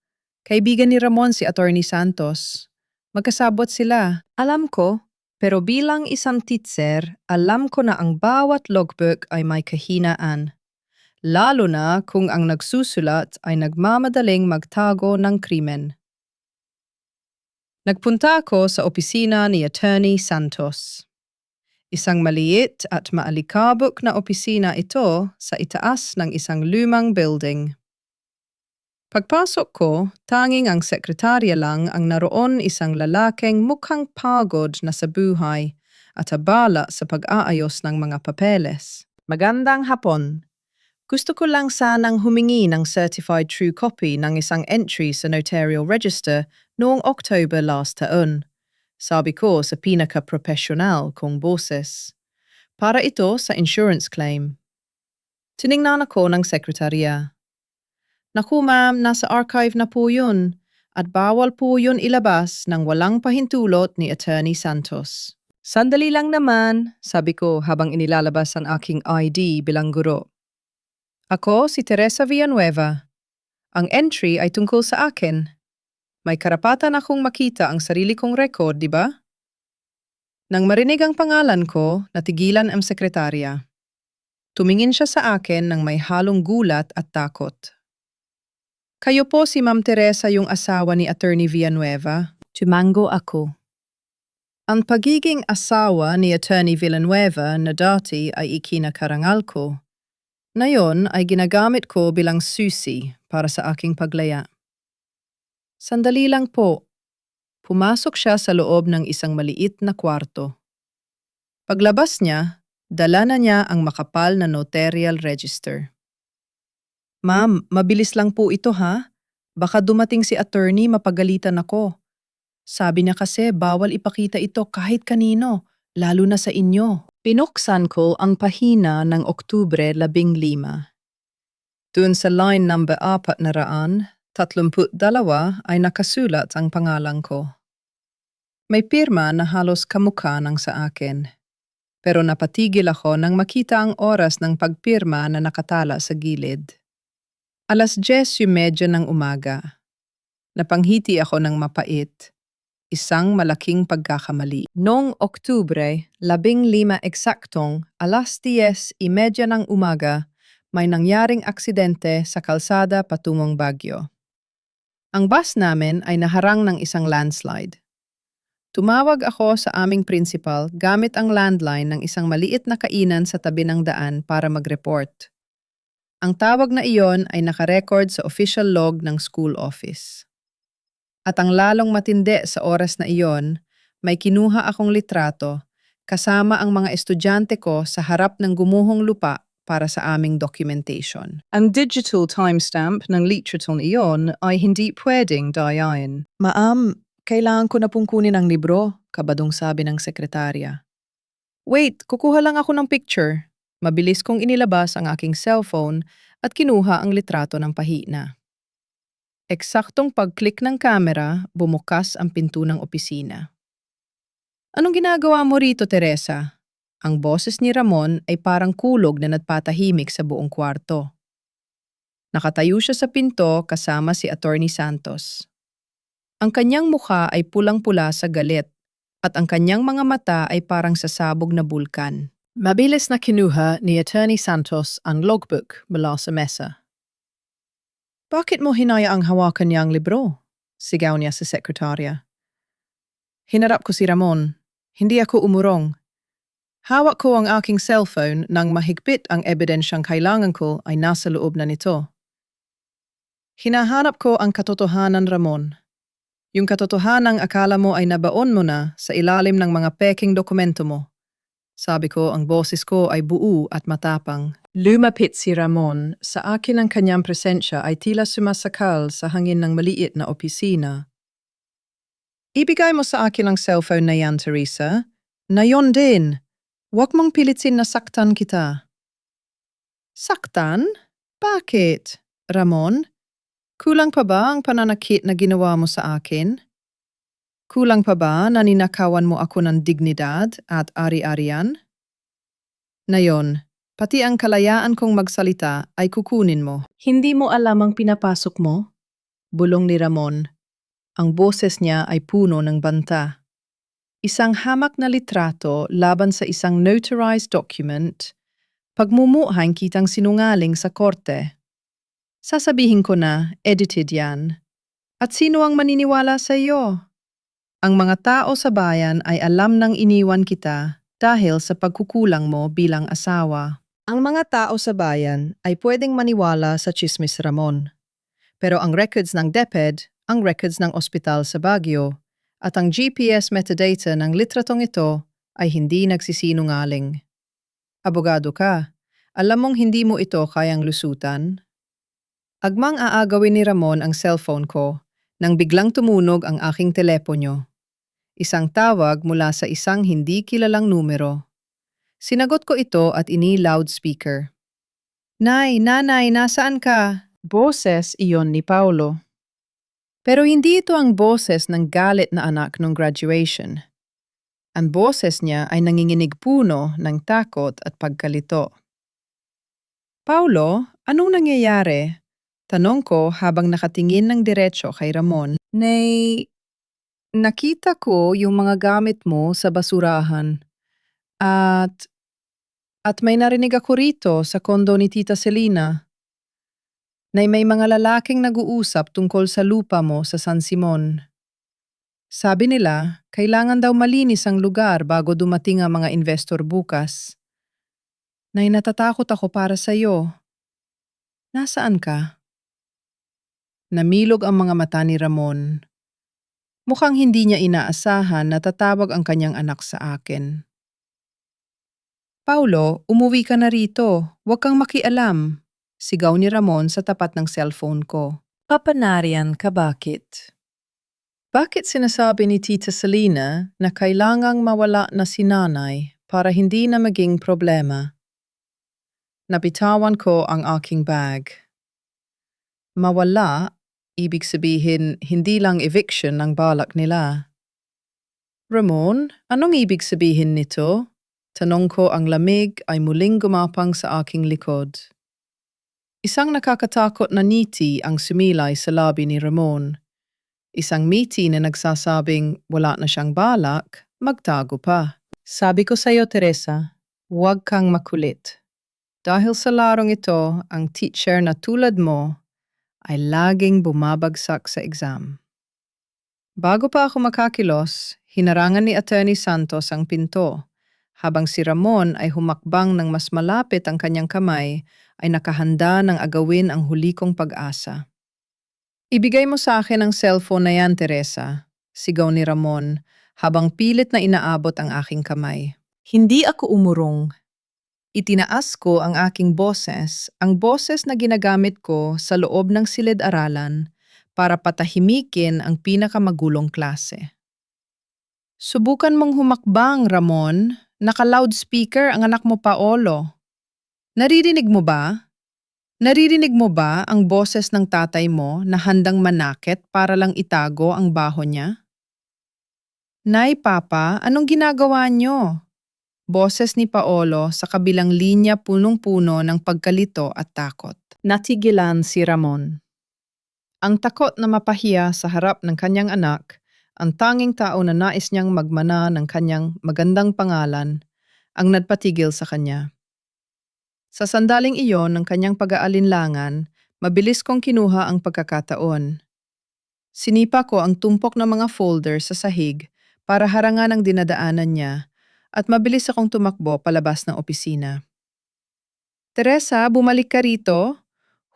Kaibigan ni Ramon si Attorney Santos. Magkasabot sila. Alam ko, pero bilang isang teacher, alam ko na ang bawat logbook ay may kahinaan. Lalo na kung ang nagsusulat ay nagmamadaling magtago ng krimen. Nagpunta ako sa opisina ni Attorney Santos. Isang maliit at maalikabok na opisina ito sa itaas ng isang lumang building. Pagpasok ko, tanging ang sekretarya lang ang naroon, isang lalaking mukhang pagod na sa buhay at abala sa pag-aayos ng mga papeles. Magandang hapon. Gusto ko lang sanang humingi ng certified true copy ng isang entry sa notarial register noong October last taon. Sabi ko sa pinaka-professional kong boses. Para ito sa insurance claim. Tiningnan ako ng sekretarya. Naku ma'am, nasa archive na po yun at bawal po yun ilabas ng walang pahintulot ni Attorney Santos. Sandali lang naman, sabi ko habang inilalabas ang aking ID bilang guro. Ako si Teresa Villanueva. Ang entry ay tungkol sa akin. May karapatan akong makita ang sarili kong record, di ba? Nang marinig ang pangalan ko, natigilan ang sekretarya. Tumingin siya sa akin ng may halong gulat at takot. Kayo po si Ma'am Teresa yung asawa ni Attorney Villanueva. Tumango ako. Ang pagiging asawa ni Attorney Villanueva na dati ay ikinakarangal ko. Ngayon ay ginagamit ko bilang susi para sa aking paglaya. Sandali lang po. Pumasok siya sa loob ng isang maliit na kwarto. Paglabas niya, dala na niya ang makapal na notarial register. Ma'am, mabilis lang po ito ha. Baka dumating si attorney mapagalitan ako. Sabi niya kasi bawal ipakita ito kahit kanino, lalo na sa inyo. Pinuksan ko ang pahina ng Oktubre 15. Doon sa line number 432 ay nakasulat ang pangalan ko. May pirma na halos kamukha ng sa akin. Pero napatigil ako nang makita ang oras ng pagpirma na nakatala sa gilid. 10:30 ng umaga. Napanghiti ako ng mapait. Isang malaking pagkakamali. Noong Oktubre 15 eksaktong 10:30 ng umaga, may nangyaring aksidente sa kalsada patungong Baguio. Ang bus namin ay naharang ng isang landslide. Tumawag ako sa aming principal gamit ang landline ng isang maliit na kainan sa tabi ng daan para mag-report. Ang tawag na iyon ay nakarecord sa official log ng school office. At ang lalong matindi sa oras na iyon, may kinuha akong litrato kasama ang mga estudyante ko sa harap ng gumuhong lupa para sa aming documentation. Ang digital timestamp ng litratong iyon ay hindi pwedeng dayain. Ma'am, kailangan ko na pong kunin ang libro, kabadong sabi ng sekretarya. Wait, kukuha lang ako ng picture. Mabilis kong inilabas ang aking cellphone at kinuha ang litrato ng pahina. Eksaktong pag-click ng camera, bumukas ang pinto ng opisina. Anong ginagawa mo rito, Teresa? Ang boses ni Ramon ay parang kulog na nagpatahimik sa buong kwarto. Nakatayo siya sa pinto kasama si Attorney Santos. Ang kanyang mukha ay pulang-pula sa galit at ang kanyang mga mata ay parang sasabog na bulkan. Mabilis na kinuha ni Attorney Santos ang logbook mula sa mesa. Bakit mo hinayaang hawakan niya ang libro? Sigaw niya sa sekretarya. Hinarap ko si Ramon. Hindi ako umurong. Hawak ko ang aking cellphone nang mahigpit ang ebidensyang kailangan ko ay nasa loob na nito. Hinahanap ko ang katotohanan, Ramon. Yung katotohanang akala mo ay nabaon mo na sa ilalim ng mga peking dokumento mo. Sabi ko, ang boses ko ay buo at matapang. Lumapit si Ramon. Sa akin ang kanyang presensya ay tila sumasakal sa hangin ng maliit na opisina. Ibigay mo sa akin ang cellphone na yan, Teresa. Na yon din. Huwag mong pilitin na saktan kita. Saktan? Bakit? Ramon, kulang pa ba ang pananakit na ginawa mo sa akin? Kulang pa ba na ninakawan mo ako ng dignidad at ari-arian? Ngayon, pati ang kalayaan kong magsalita ay kukunin mo. Hindi mo alam ang pinapasok mo? Bulong ni Ramon. Ang boses niya ay puno ng banta. Isang hamak na litrato laban sa isang notarized document, pagmumuhaing kitang sinungaling sa korte. Sasabihin ko na, edited yan. At sino ang maniniwala sa iyo? Ang mga tao sa bayan ay alam nang iniwan kita dahil sa pagkukulang mo bilang asawa. Ang mga tao sa bayan ay pwedeng maniwala sa chismis Ramon. Pero ang records ng DepEd, ang records ng ospital sa Baguio, at ang GPS metadata ng litratong ito ay hindi nagsisinungaling. Abogado ka, alam mong hindi mo ito kayang lusutan? Agmang aagawin ni Ramon ang cellphone ko nang biglang tumunog ang aking teleponyo. Isang tawag mula sa isang hindi kilalang numero. Sinagot ko ito at ini-loudspeaker. Nay, nanay, nasaan ka? Boses iyon ni Paulo. Pero hindi ito ang boses ng galit na anak nung graduation. Ang boses niya ay nanginginig puno ng takot at pagkalito. Paulo, anong nangyayari? Tanong ko habang nakatingin ng diretso kay Ramon. Nay, nakita ko yung mga gamit mo sa basurahan. At may narinig ako rito sa kondo ni Tita Selina. Na may mga lalaking nag-uusap tungkol sa lupa mo sa San Simon. Sabi nila, kailangan daw malinis ang lugar bago dumating ang mga investor bukas. Nay, natatakot ako para sa iyo. Nasaan ka? Namilog ang mga mata ni Ramon. Mukhang hindi niya inaasahan na tatawag ang kanyang anak sa akin. Paulo, umuwi ka na rito. Huwag kang makialam. Sigaw ni Ramon sa tapat ng cellphone ko. Papanarian ka bakit? Bakit sinasabi ni Tita Selina na kailangang mawala na si nanay para hindi na maging problema? Napitawan ko ang aking bag. Mawala, ibig sabihin hindi lang eviction ang balak nila. Ramon, anong ibig sabihin nito? Tanong ko, ang lamig ay muling gumapang sa aking likod. Isang nakakatakot na ngiti ang sumilay sa labi ni Ramon. Isang ngiti na nagsasabing wala na siyang balak, magtago pa. Sabi ko sa'yo, Teresa, huwag kang makulit. Dahil sa larong ito, ang teacher na tulad mo ay laging bumabagsak sa exam. Bago pa ako makakilos, hinarangan ni Attorney Santos ang pinto. Habang si Ramon ay humakbang ng mas malapit ang kanyang kamay, ay nakahanda ng agawin ang huli kong pag-asa. Ibigay mo sa akin ang cellphone na yan, Teresa, sigaw ni Ramon, habang pilit na inaabot ang aking kamay. Hindi ako umurong. Itinaas ko ang aking boses, ang boses na ginagamit ko sa loob ng silid-aralan para patahimikin ang pinakamagulong klase. Subukan mong humakbang, Ramon. Naka-loudspeaker ang anak mo, Paolo. Naririnig mo ba? Naririnig mo ba ang boses ng tatay mo na handang manakit para lang itago ang baho niya? Nay, Papa, anong ginagawa niyo? Boses ni Paolo sa kabilang linya punong-puno ng pagkalito at takot. Natigilan si Ramon. Ang takot na mapahiya sa harap ng kanyang anak, ang tanging tao na nais niyang magmana ng kanyang magandang pangalan, ang nagpatigil sa kanya. Sa sandaling iyon ng kanyang pag-aalinlangan, mabilis kong kinuha ang pagkakataon. Sinipa ko ang tumpok ng mga folder sa sahig para harangan ang dinadaanan niya at mabilis akong tumakbo palabas ng opisina. Teresa, bumalik ka rito?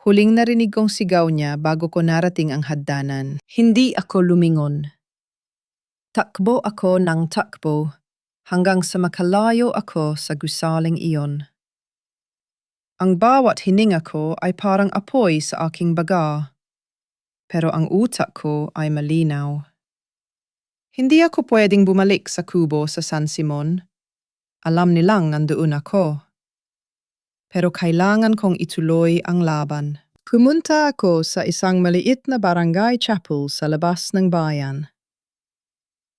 Huling narinig kong sigaw niya bago ko narating ang hagdanan. Hindi ako lumingon. Takbo ako ng takbo hanggang sa makalayo ako sa gusaling iyon. Ang bawat hininga ko ay parang apoy sa aking baga, pero ang utak ko ay malinaw. Hindi ako pwedeng bumalik sa kubo sa San Simon. Alam nilang nandoon ako. Pero kailangan kong ituloy ang laban. Pumunta ako sa isang maliit na barangay chapel sa labas ng bayan.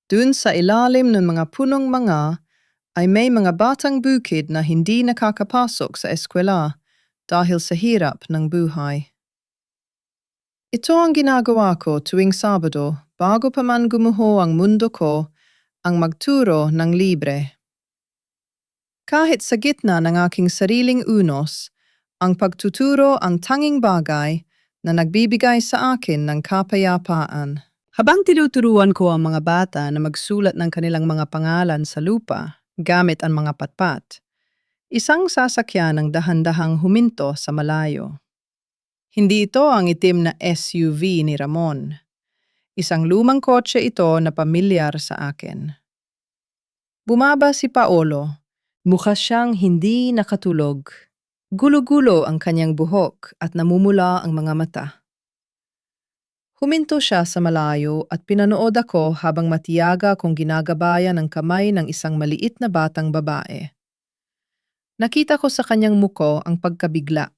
Dun sa ilalim ng mga punong mga ay may mga batang bukid na hindi nakakapasok sa eskwela dahil sa hirap ng buhay. Ito ang ginagawa ko tuwing Sabado bago pa man gumuho ang mundo ko, ang magturo ng libre. Kahit sa gitna ng aking sariling unos, ang pagtuturo ang tanging bagay na nagbibigay sa akin ng kapayapaan. Habang tinuturuan ko ang mga bata na magsulat ng kanilang mga pangalan sa lupa gamit ang mga patpat, isang sasakyan ang dahan-dahang huminto sa malayo. Hindi ito ang itim na SUV ni Ramon. Isang lumang kotse ito na pamilyar sa akin. Bumaba si Paolo. Mukha siyang hindi nakatulog. Gulo-gulo ang kanyang buhok at namumula ang mga mata. Huminto siya sa malayo at pinanood ako habang matiyaga kong ginagabayan ang kamay ng isang maliit na batang babae. Nakita ko sa kanyang muko ang pagkabigla.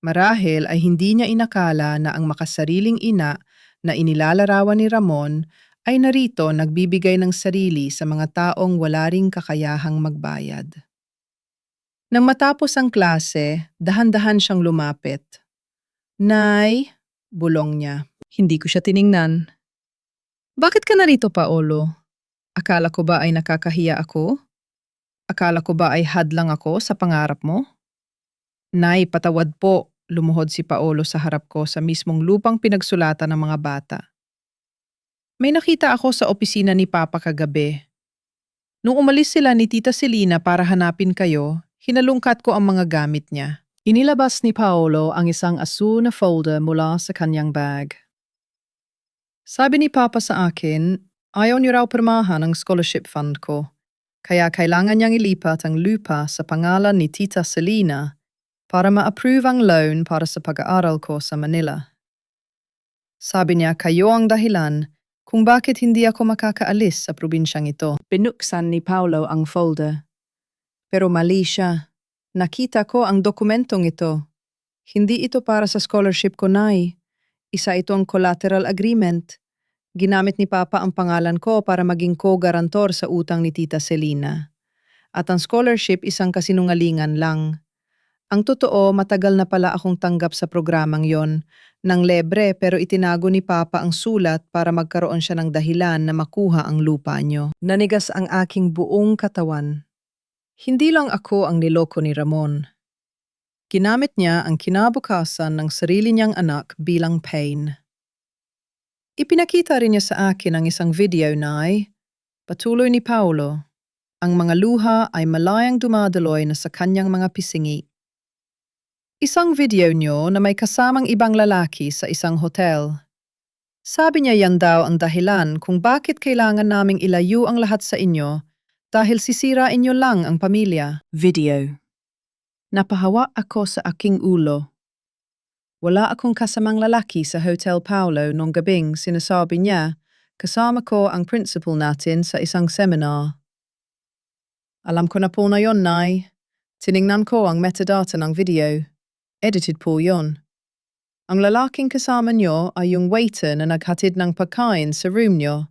Marahil ay hindi niya inakala na ang makasariling ina na inilalarawan ni Ramon ay narito nagbibigay ng sarili sa mga taong wala ring kakayahang magbayad. Nang matapos ang klase, dahan-dahan siyang lumapit. Nay, bulong niya. Hindi ko siya tiningnan. Bakit ka narito, Paolo? Akala ko ba ay nakakahiya ako? Akala ko ba ay hadlang ako sa pangarap mo? Nay, patawad po, lumuhod si Paolo sa harap ko sa mismong lupang pinagsulatan ng mga bata. May nakita ako sa opisina ni Papa kagabi. Nung umalis sila ni Tita Selina para hanapin kayo, hinalungkat ko ang mga gamit niya. Inilabas ni Paolo ang isang asul na folder mula sa kanyang bag. Sabi ni Papa sa akin, ayaw niyo raw pirmahan ang scholarship fund ko, kaya kailangan niyang ilipat ang lupa sa pangalan ni Tita Selina para ma-approve ang loan para sa pag-aaral ko sa Manila. Sabi niya kayo ang dahilan kung bakit hindi ako makakaalis sa probinsyang ito. Binuksan ni Paolo ang folder. Pero mali siya. Nakita ko ang dokumentong ito. Hindi ito para sa scholarship ko, Nay. Isa itong collateral agreement. Ginamit ni Papa ang pangalan ko para maging co-garantor sa utang ni Tita Selina. At ang scholarship isang kasinungalingan lang. Ang totoo, matagal na pala akong tanggap sa programang yon, ng lebre pero itinago ni Papa ang sulat para magkaroon siya ng dahilan na makuha ang lupa niyo. Nanigas ang aking buong katawan. Hindi lang ako ang niloko ni Ramon. Ginamit niya ang kinabukasan ng sarili niyang anak bilang pain. Ipinakita rin niya sa akin ang isang video na patuloy ni Paolo. Ang mga luha ay malayang dumadaloy na sa kanyang mga pisingi. Isang video niyo na may kasamang ibang lalaki sa isang hotel. Sabi niya yan daw ang dahilan kung bakit kailangan naming ilayo ang lahat sa inyo dahil sisirain niyo lang ang pamilya. Video. Napahawa ako sa aking ulo. Wala akong kasamang lalaki sa Hotel Paolo nung gabing sinasabi niya kasama ko ang principal natin sa isang seminar. Alam ko na po na yon, Nay. Tiningnan ko ang metadata ng video. Edited po yon. Ang lalaking kasama nyo ay yung waiter na naghatid ng pagkain sa room nyo.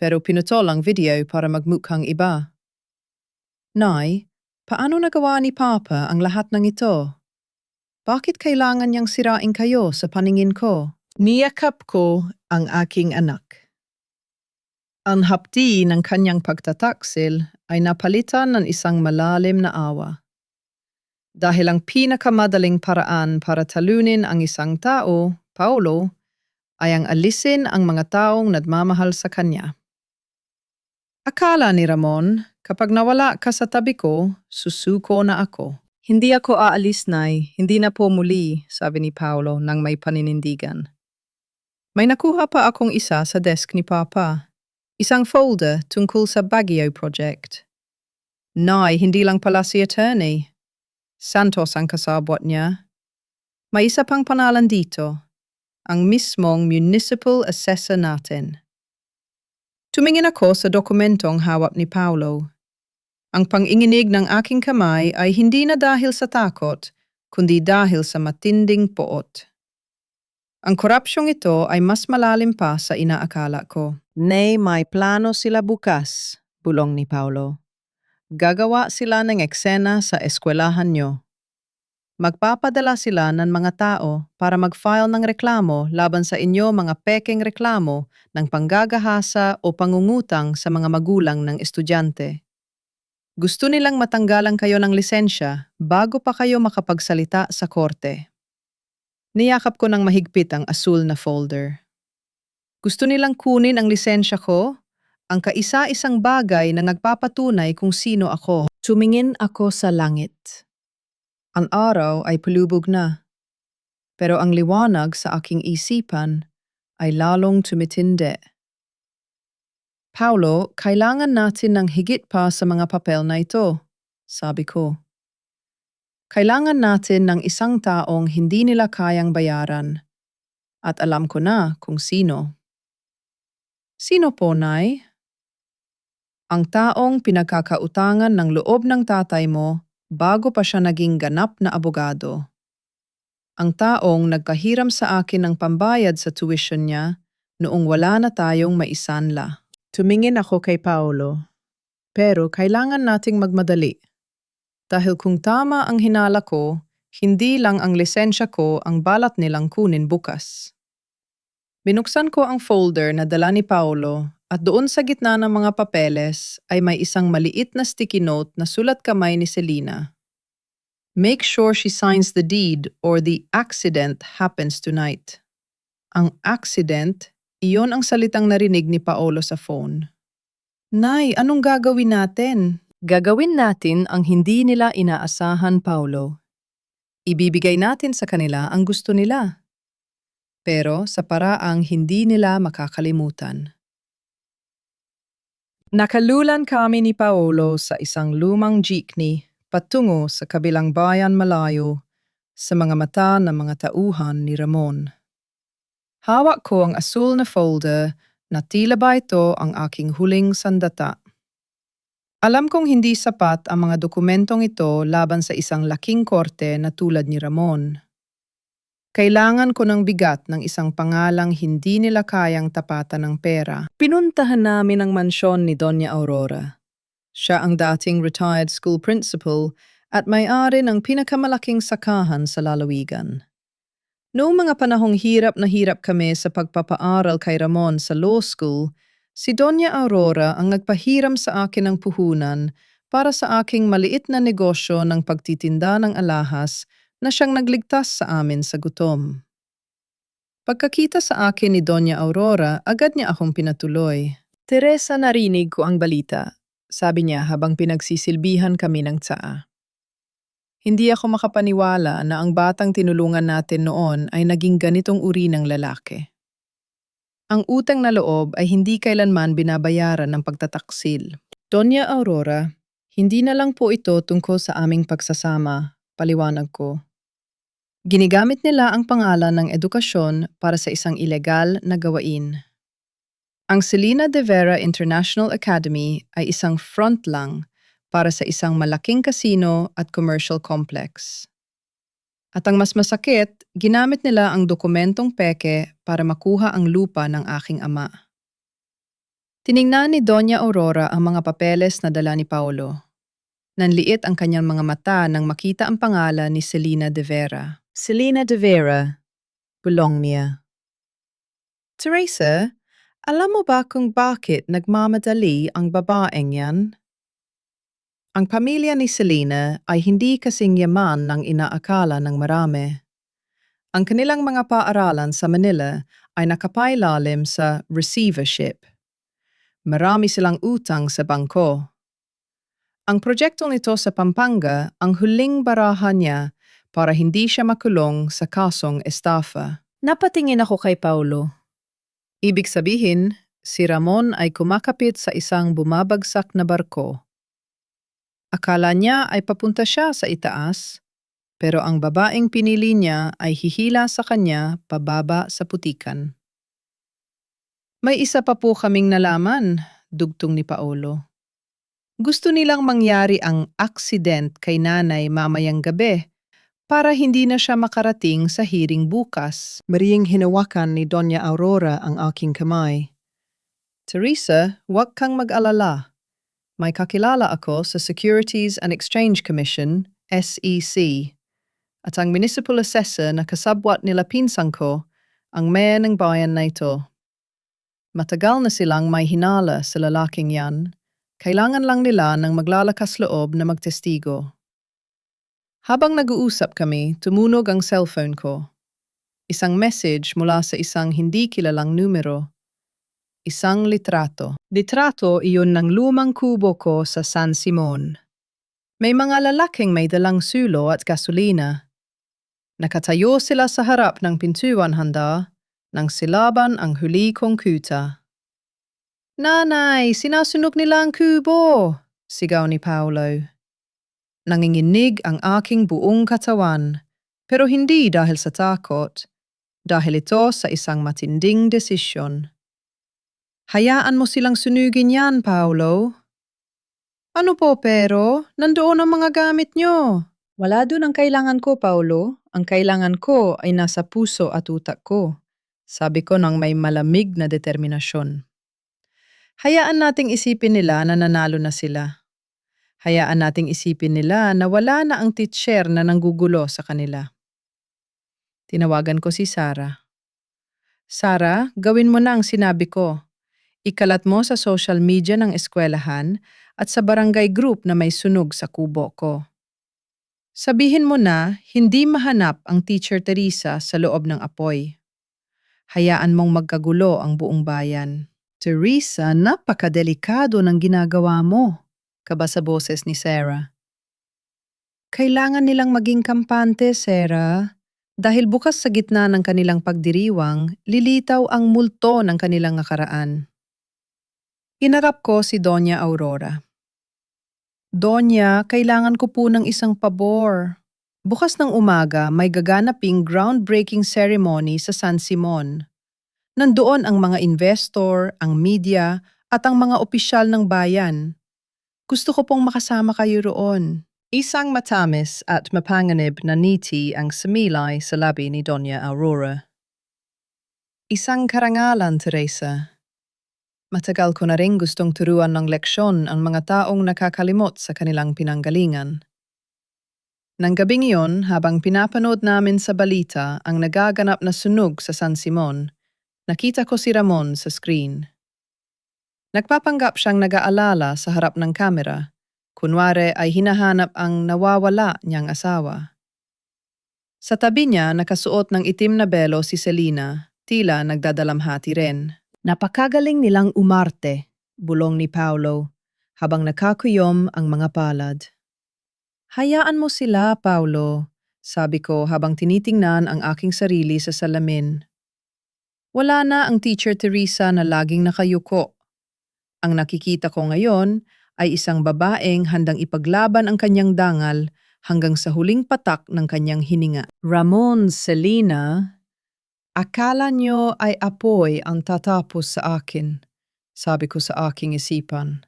Pero pinutol ang video para magmukhang iba. Nay, paano nagawa ni Papa ang lahat ng ito? Bakit kailangan niyang sirain kayo sa paningin ko? Niyakap ko ang aking anak. Ang hapdi ng kanyang pagtataksil ay napalitan ng isang malalim na awa. Dahil ang pinakamadaling paraan para talunin ang isang tao, Paolo, ay ang alisin ang mga taong nagmamahal sa kanya. Akala ni Ramon, kapag nawala ka sa tabi ko, susuko na ako. Hindi ako aalis, Nay. Hindi na po muli, sabi ni Paolo nang may paninindigan. May nakuha pa akong isa sa desk ni Papa. Isang folder tungkol sa Baguio project. Nay, hindi lang pala si attorney. Santos ang kasabwat niya. May isa pang pangalan dito. Ang mismong municipal assessor natin. Tumingin ako sa dokumentong hawak ni Paolo. Ang panginginig ng aking kamay ay hindi na dahil sa takot, kundi dahil sa matinding poot. Ang korupsyong ito ay mas malalim pa sa inaakala ko. Nay, may plano sila bukas, bulong ni Paolo. Gagawa sila ng eksena sa eskwelahan nyo. Magpapadala sila ng mga tao para mag-file ng reklamo laban sa inyo mga pekeng reklamo ng panggagahasa o pangungutang sa mga magulang ng estudyante. Gusto nilang matanggalan kayo ng lisensya bago pa kayo makapagsalita sa korte. Niyakap ko ng mahigpit ang asul na folder. Gusto nilang kunin ang lisensya ko, ang kaisa-isang bagay na nagpapatunay kung sino ako. Tumingin ako sa langit. Ang araw ay palubog na, pero ang liwanag sa aking isipan ay lalong tumitindi. Paolo, kailangan natin ng higit pa sa mga papel na ito, sabi ko. Kailangan natin ng isang taong hindi nila kayang bayaran. At alam ko na kung sino. Sino po, Nay? Ang taong pinagkakautangan ng loob ng tatay mo bago pa siya naging ganap na abogado. Ang taong nagkahiram sa akin ng pambayad sa tuition niya noong wala na tayong maisanla. Tumingin ako kay Paolo, pero kailangan nating magmadali. Dahil kung tama ang hinala ko, hindi lang ang lisensya ko ang balat nilang kunin bukas. Binuksan ko ang folder na dala ni Paolo at doon sa gitna ng mga papeles ay may isang maliit na sticky note na sulat kamay ni Selena. Make sure she signs the deed or the accident happens tonight. Ang accident, iyon ang salitang narinig ni Paolo sa phone. Nay, anong gagawin natin? Gagawin natin ang hindi nila inaasahan, Paolo. Ibibigay natin sa kanila ang gusto nila. Pero sa paraang hindi nila makakalimutan. Nakalulan kami ni Paolo sa isang lumang jeepney patungo sa kabilang bayan malayo sa mga mata ng mga tauhan ni Ramon. Hawak ko ang asul na folder na tila ba ito ang aking huling sandata. Alam kong hindi sapat ang mga dokumentong ito laban sa isang laking korte na tulad ni Ramon. Kailangan ko ng bigat ng isang pangalang hindi nila kayang tapatan ng pera. Pinuntahan namin ang mansyon ni Doña Aurora. Siya ang dating retired school principal at may-ari ng pinakamalaking sakahan sa lalawigan. Noong mga panahong hirap na hirap kami sa pagpapaaral kay Ramon sa law school, si Doña Aurora ang nagpahiram sa akin ng puhunan para sa aking maliit na negosyo ng pagtitinda ng alahas na siyang nagligtas sa amin sa gutom. Pagkakita sa akin ni Doña Aurora, agad niya akong pinatuloy. Teresa, narinig ko ang balita, sabi niya habang pinagsisilbihan kami ng tsaa. Hindi ako makapaniwala na ang batang tinulungan natin noon ay naging ganitong uri ng lalaki. Ang utang na loob ay hindi kailanman binabayaran ng pagtataksil. Doña Aurora, hindi na lang po ito tungkol sa aming pagsasama, paliwanag ko. Ginigamit nila ang pangalan ng edukasyon para sa isang ilegal na gawain. Ang Selena de Vera International Academy ay isang front lang para sa isang malaking casino at commercial complex. At ang mas masakit, ginamit nila ang dokumentong peke para makuha ang lupa ng aking ama. Tiningnan ni Doña Aurora ang mga papeles na dala ni Paolo. Nanliit ang kanyang mga mata nang makita ang pangalan ni Selena de Vera. Selena de Vera, bulong niya. Teresa, alam mo ba kung bakit nagmamadali ang babaeng yan? Ang pamilya ni Selena ay hindi kasing yaman ng inaakala ng marami. Ang kanilang mga paaralan sa Manila ay nakapailalim sa receivership. Marami silang utang sa bangko. Ang proyektong ito sa Pampanga ang huling barahan niya para hindi siya makulong sa kasong estafa. Napatingin ako kay Paulo. Ibig sabihin, si Ramon ay kumakapit sa isang bumabagsak na barko. Akala niya ay papunta siya sa itaas, pero ang babaeng pinili niya ay hihila sa kanya pababa sa putikan. May isa pa po kaming nalaman, dugtong ni Paolo. Gusto nilang mangyari ang aksident kay nanay mamayang gabi para hindi na siya makarating sa hearing bukas. Mariyang hinawakan ni Doña Aurora ang aking kamay. Teresa, huwag kang mag-alala. May kakilala ako sa Securities and Exchange Commission, SEC, at ang municipal assessor na kasabwat nila pinsang ko, ang mayor ng bayan na ito. Matagal na silang may hinala sa lalaking yan. Kailangan lang nila ng maglalakas loob na magtestigo. Habang nag-uusap kami, tumunog ang cellphone ko. Isang message mula sa isang hindi kilalang numero. Isang litrato. Litrato iyon ng lumang kubo ko sa San Simon. May mga lalaking may dalang sulo at gasolina. Nakatayo sila sa harap ng pintuan handa nang silaban ang huli kong kuta. Nanay, sinasunog nila ang kubo! Sigaw ni Paolo. Nanginginig ang aking buong katawan, pero hindi dahil sa takot, dahil ito sa isang matinding desisyon. Hayaan mo silang sunugin yan, Paolo. Ano po pero? Nandoon ang mga gamit nyo. Wala doon ang kailangan ko, Paolo. Ang kailangan ko ay nasa puso at utak ko. Sabi ko nang may malamig na determinasyon. Hayaan nating isipin nila na nanalo na sila. Hayaan nating isipin nila na wala na ang teacher na nanggugulo sa kanila. Tinawagan ko si Sarah. Sarah, gawin mo na ang sinabi ko. Ikalat mo sa social media ng eskwelahan at sa barangay group na may sunog sa kubo ko. Sabihin mo na hindi mahanap ang Teacher Teresa sa loob ng apoy. Hayaan mong magkagulo ang buong bayan. Teresa, napakadelikado ng ginagawa mo, kabasa boses ni Sarah. Kailangan nilang maging kampante, Sarah. Dahil bukas sa gitna ng kanilang pagdiriwang, lilitaw ang multo ng kanilang nakaraan. Inarap ko si Doña Aurora. Doña, kailangan ko po ng isang pabor. Bukas ng umaga may gaganaping groundbreaking ceremony sa San Simon. Nandoon ang mga investor, ang media, at ang mga opisyal ng bayan. Gusto ko pong makasama kayo roon. Isang matamis at mapanganib na ngiti ang sumilay sa labi ni Doña Aurora. Isang karangalan, Teresa. Matagal ko na rin gustong turuan ng leksyon ang mga taong nakakalimot sa kanilang pinanggalingan. Nang gabing iyon, habang pinapanood namin sa balita ang nagaganap na sunog sa San Simon, nakita ko si Ramon sa screen. Nagpapanggap siyang nag-aalala sa harap ng kamera, kunwari ay hinahanap ang nawawala niyang asawa. Sa tabi niya nakasuot ng itim na belo si Selena, tila nagdadalamhati rin. Napakagaling nilang umarte, bulong ni Paolo, habang nakakuyom ang mga palad. Hayaan mo sila, Paolo, sabi ko habang tinitingnan ang aking sarili sa salamin. Wala na ang Teacher Teresa na laging nakayuko. Ang nakikita ko ngayon ay isang babaeng handang ipaglaban ang kanyang dangal hanggang sa huling patak ng kanyang hininga. Ramon, Selina, akala niyo ay apoy ang tatapos sa akin, sabi ko sa aking isipan.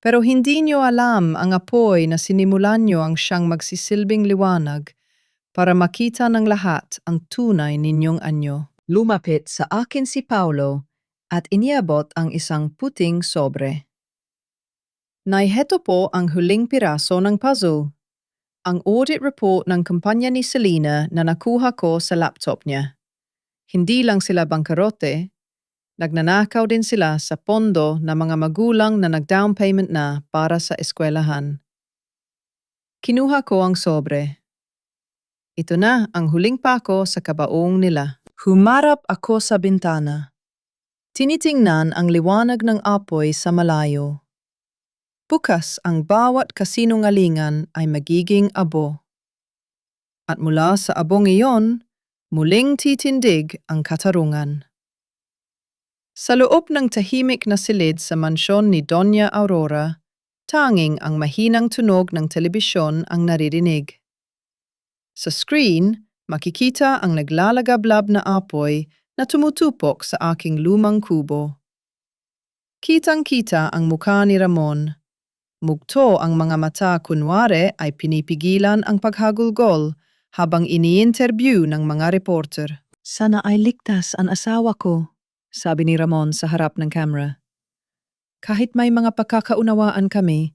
Pero hindi niyo alam ang apoy na sinimulan niyo ang siyang magsisilbing liwanag para makita ng lahat ang tunay ninyong anyo. Lumapit sa akin si Paulo at iniabot ang isang puting sobre. Nay, heto po ang huling piraso ng puzzle. Ang audit report ng kumpanya ni Selina na nakuha ko sa laptop niya. Hindi lang sila bangkarote, nagnanakaw din sila sa pondo na mga magulang na nag-down payment na para sa eskwelahan. Kinuha ko ang sobre. Ito na ang huling pako sa kabaong nila. Humarap ako sa bintana. Tinitingnan ang liwanag ng apoy sa malayo. Bukas ang bawat kasinungalingan ay magiging abo. At mula sa abong iyon, muling titindig ang katarungan. Sa loob ng tahimik na silid sa mansyon ni Doña Aurora, tanging ang mahinang tunog ng telebisyon ang naririnig. Sa screen, makikita ang naglalagablab na apoy na tumutupok sa aking lumang kubo. Kitang-kita ang mukha ni Ramon. Mugto ang mga mata kunwari ay pinipigilan ang paghagulgol habang ini-interview ng mga reporter. Sana ay ligtas ang asawa ko, sabi ni Ramon sa harap ng camera. Kahit may mga pagkakaunawaan kami,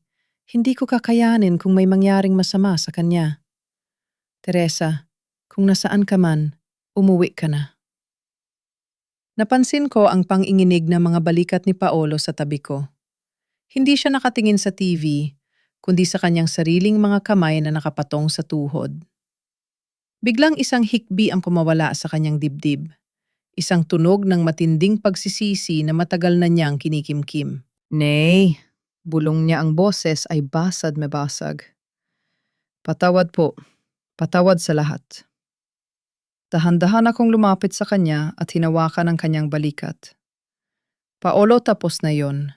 hindi ko kakayanin kung may mangyaring masama sa kanya. Teresa, kung nasaan ka man, umuwi ka na. Napansin ko ang panginginig na mga balikat ni Paolo sa tabi ko. Hindi siya nakatingin sa TV, kundi sa kanyang sariling mga kamay na nakapatong sa tuhod. Biglang isang hikbi ang kumawala sa kanyang dibdib. Isang tunog ng matinding pagsisisi na matagal na niyang kinikimkim. Nay, bulong niya ang boses ay basad na basag. Patawad po, patawad sa lahat. Dahan-dahan akong lumapit sa kanya at hinawakan ang kanyang balikat. Paolo, tapos na yon.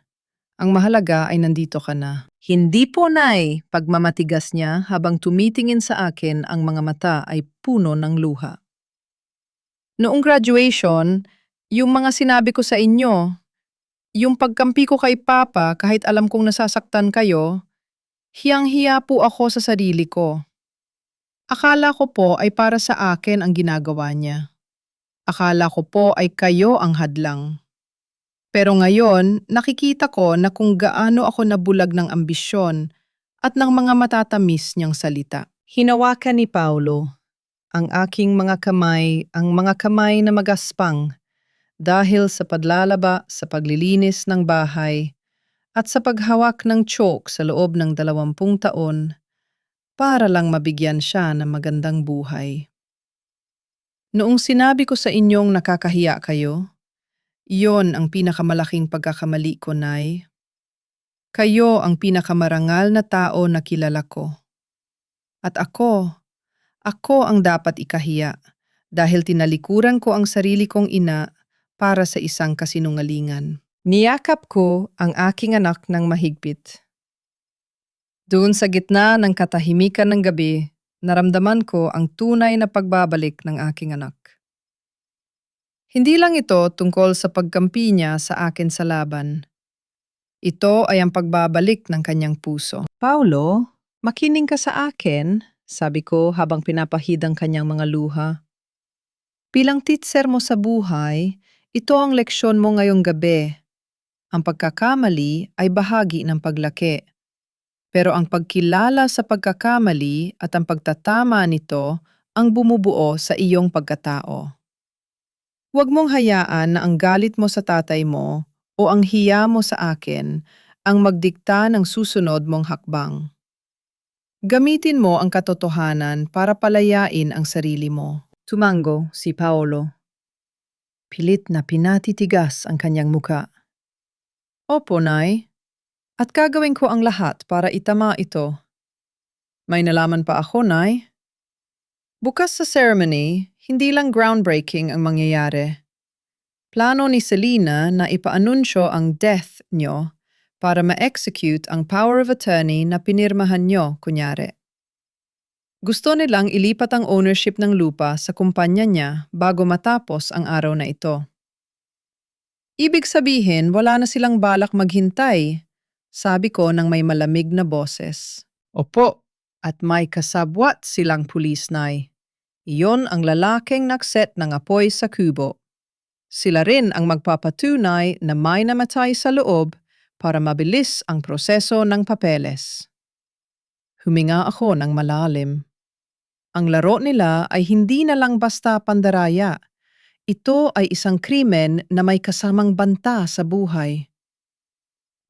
Ang mahalaga ay nandito ka na. Hindi po, Nay, pagmamatigas niya habang tumitingin sa akin ang mga mata ay puno ng luha. Noong graduation, yung mga sinabi ko sa inyo, yung pagkampi ko kay Papa kahit alam kong nasasaktan kayo, hiyang-hiya po ako sa sarili ko. Akala ko po ay para sa akin ang ginagawa niya. Akala ko po ay kayo ang hadlang. Pero ngayon, nakikita ko na kung gaano ako nabulag ng ambisyon at ng mga matatamis niyang salita. Hinawakan ni Paulo ang aking mga kamay na magaspang dahil sa paglalaba sa paglilinis ng bahay at sa paghawak ng tiyok sa loob ng 20 taon para lang mabigyan siya ng magandang buhay. Noong sinabi ko sa inyong nakakahiya kayo, iyon ang pinakamalaking pagkakamali ko, Nay. Kayo ang pinakamarangal na tao na kilala ko. At ako ang dapat ikahiya dahil tinalikuran ko ang sarili kong ina para sa isang kasinungalingan. Niyakap ko ang aking anak ng mahigpit. Doon sa gitna ng katahimikan ng gabi, naramdaman ko ang tunay na pagbabalik ng aking anak. Hindi lang ito tungkol sa pagkampi niya sa akin sa laban. Ito ay ang pagbabalik ng kanyang puso. Paulo, makinig ka sa akin, sabi ko habang pinapahid ang kanyang mga luha. Bilang teacher mo sa buhay, ito ang leksyon mo ngayong gabi. Ang pagkakamali ay bahagi ng paglaki. Pero ang pagkilala sa pagkakamali at ang pagtatama nito ang bumubuo sa iyong pagkatao. Huwag mong hayaan na ang galit mo sa tatay mo o ang hiya mo sa akin ang magdikta ng susunod mong hakbang. Gamitin mo ang katotohanan para palayain ang sarili mo. Tumango si Paolo. Pilit na pinatitigas ang kanyang muka. Opo, Nay. At gagawin ko ang lahat para itama ito. May nalaman pa ako, Nay. Bukas sa ceremony, hindi lang groundbreaking ang mangyayari. Plano ni Selina na ipaanunsyo ang death nyo para ma-execute ang power of attorney na pinirmahan nyo, kunyari. Gusto nilang ilipat ang ownership ng lupa sa kumpanya niya bago matapos ang araw na ito. Ibig sabihin, wala na silang balak maghintay, sabi ko ng may malamig na boses. Opo, at may kasabwat silang pulis, Nay. Iyon ang lalaking nagset ng apoy sa kubo. Sila rin ang magpapatunay na may namatay sa loob para mabilis ang proseso ng papeles. Huminga ako ng malalim. Ang laro nila ay hindi na lang basta pandaraya. Ito ay isang krimen na may kasamang banta sa buhay.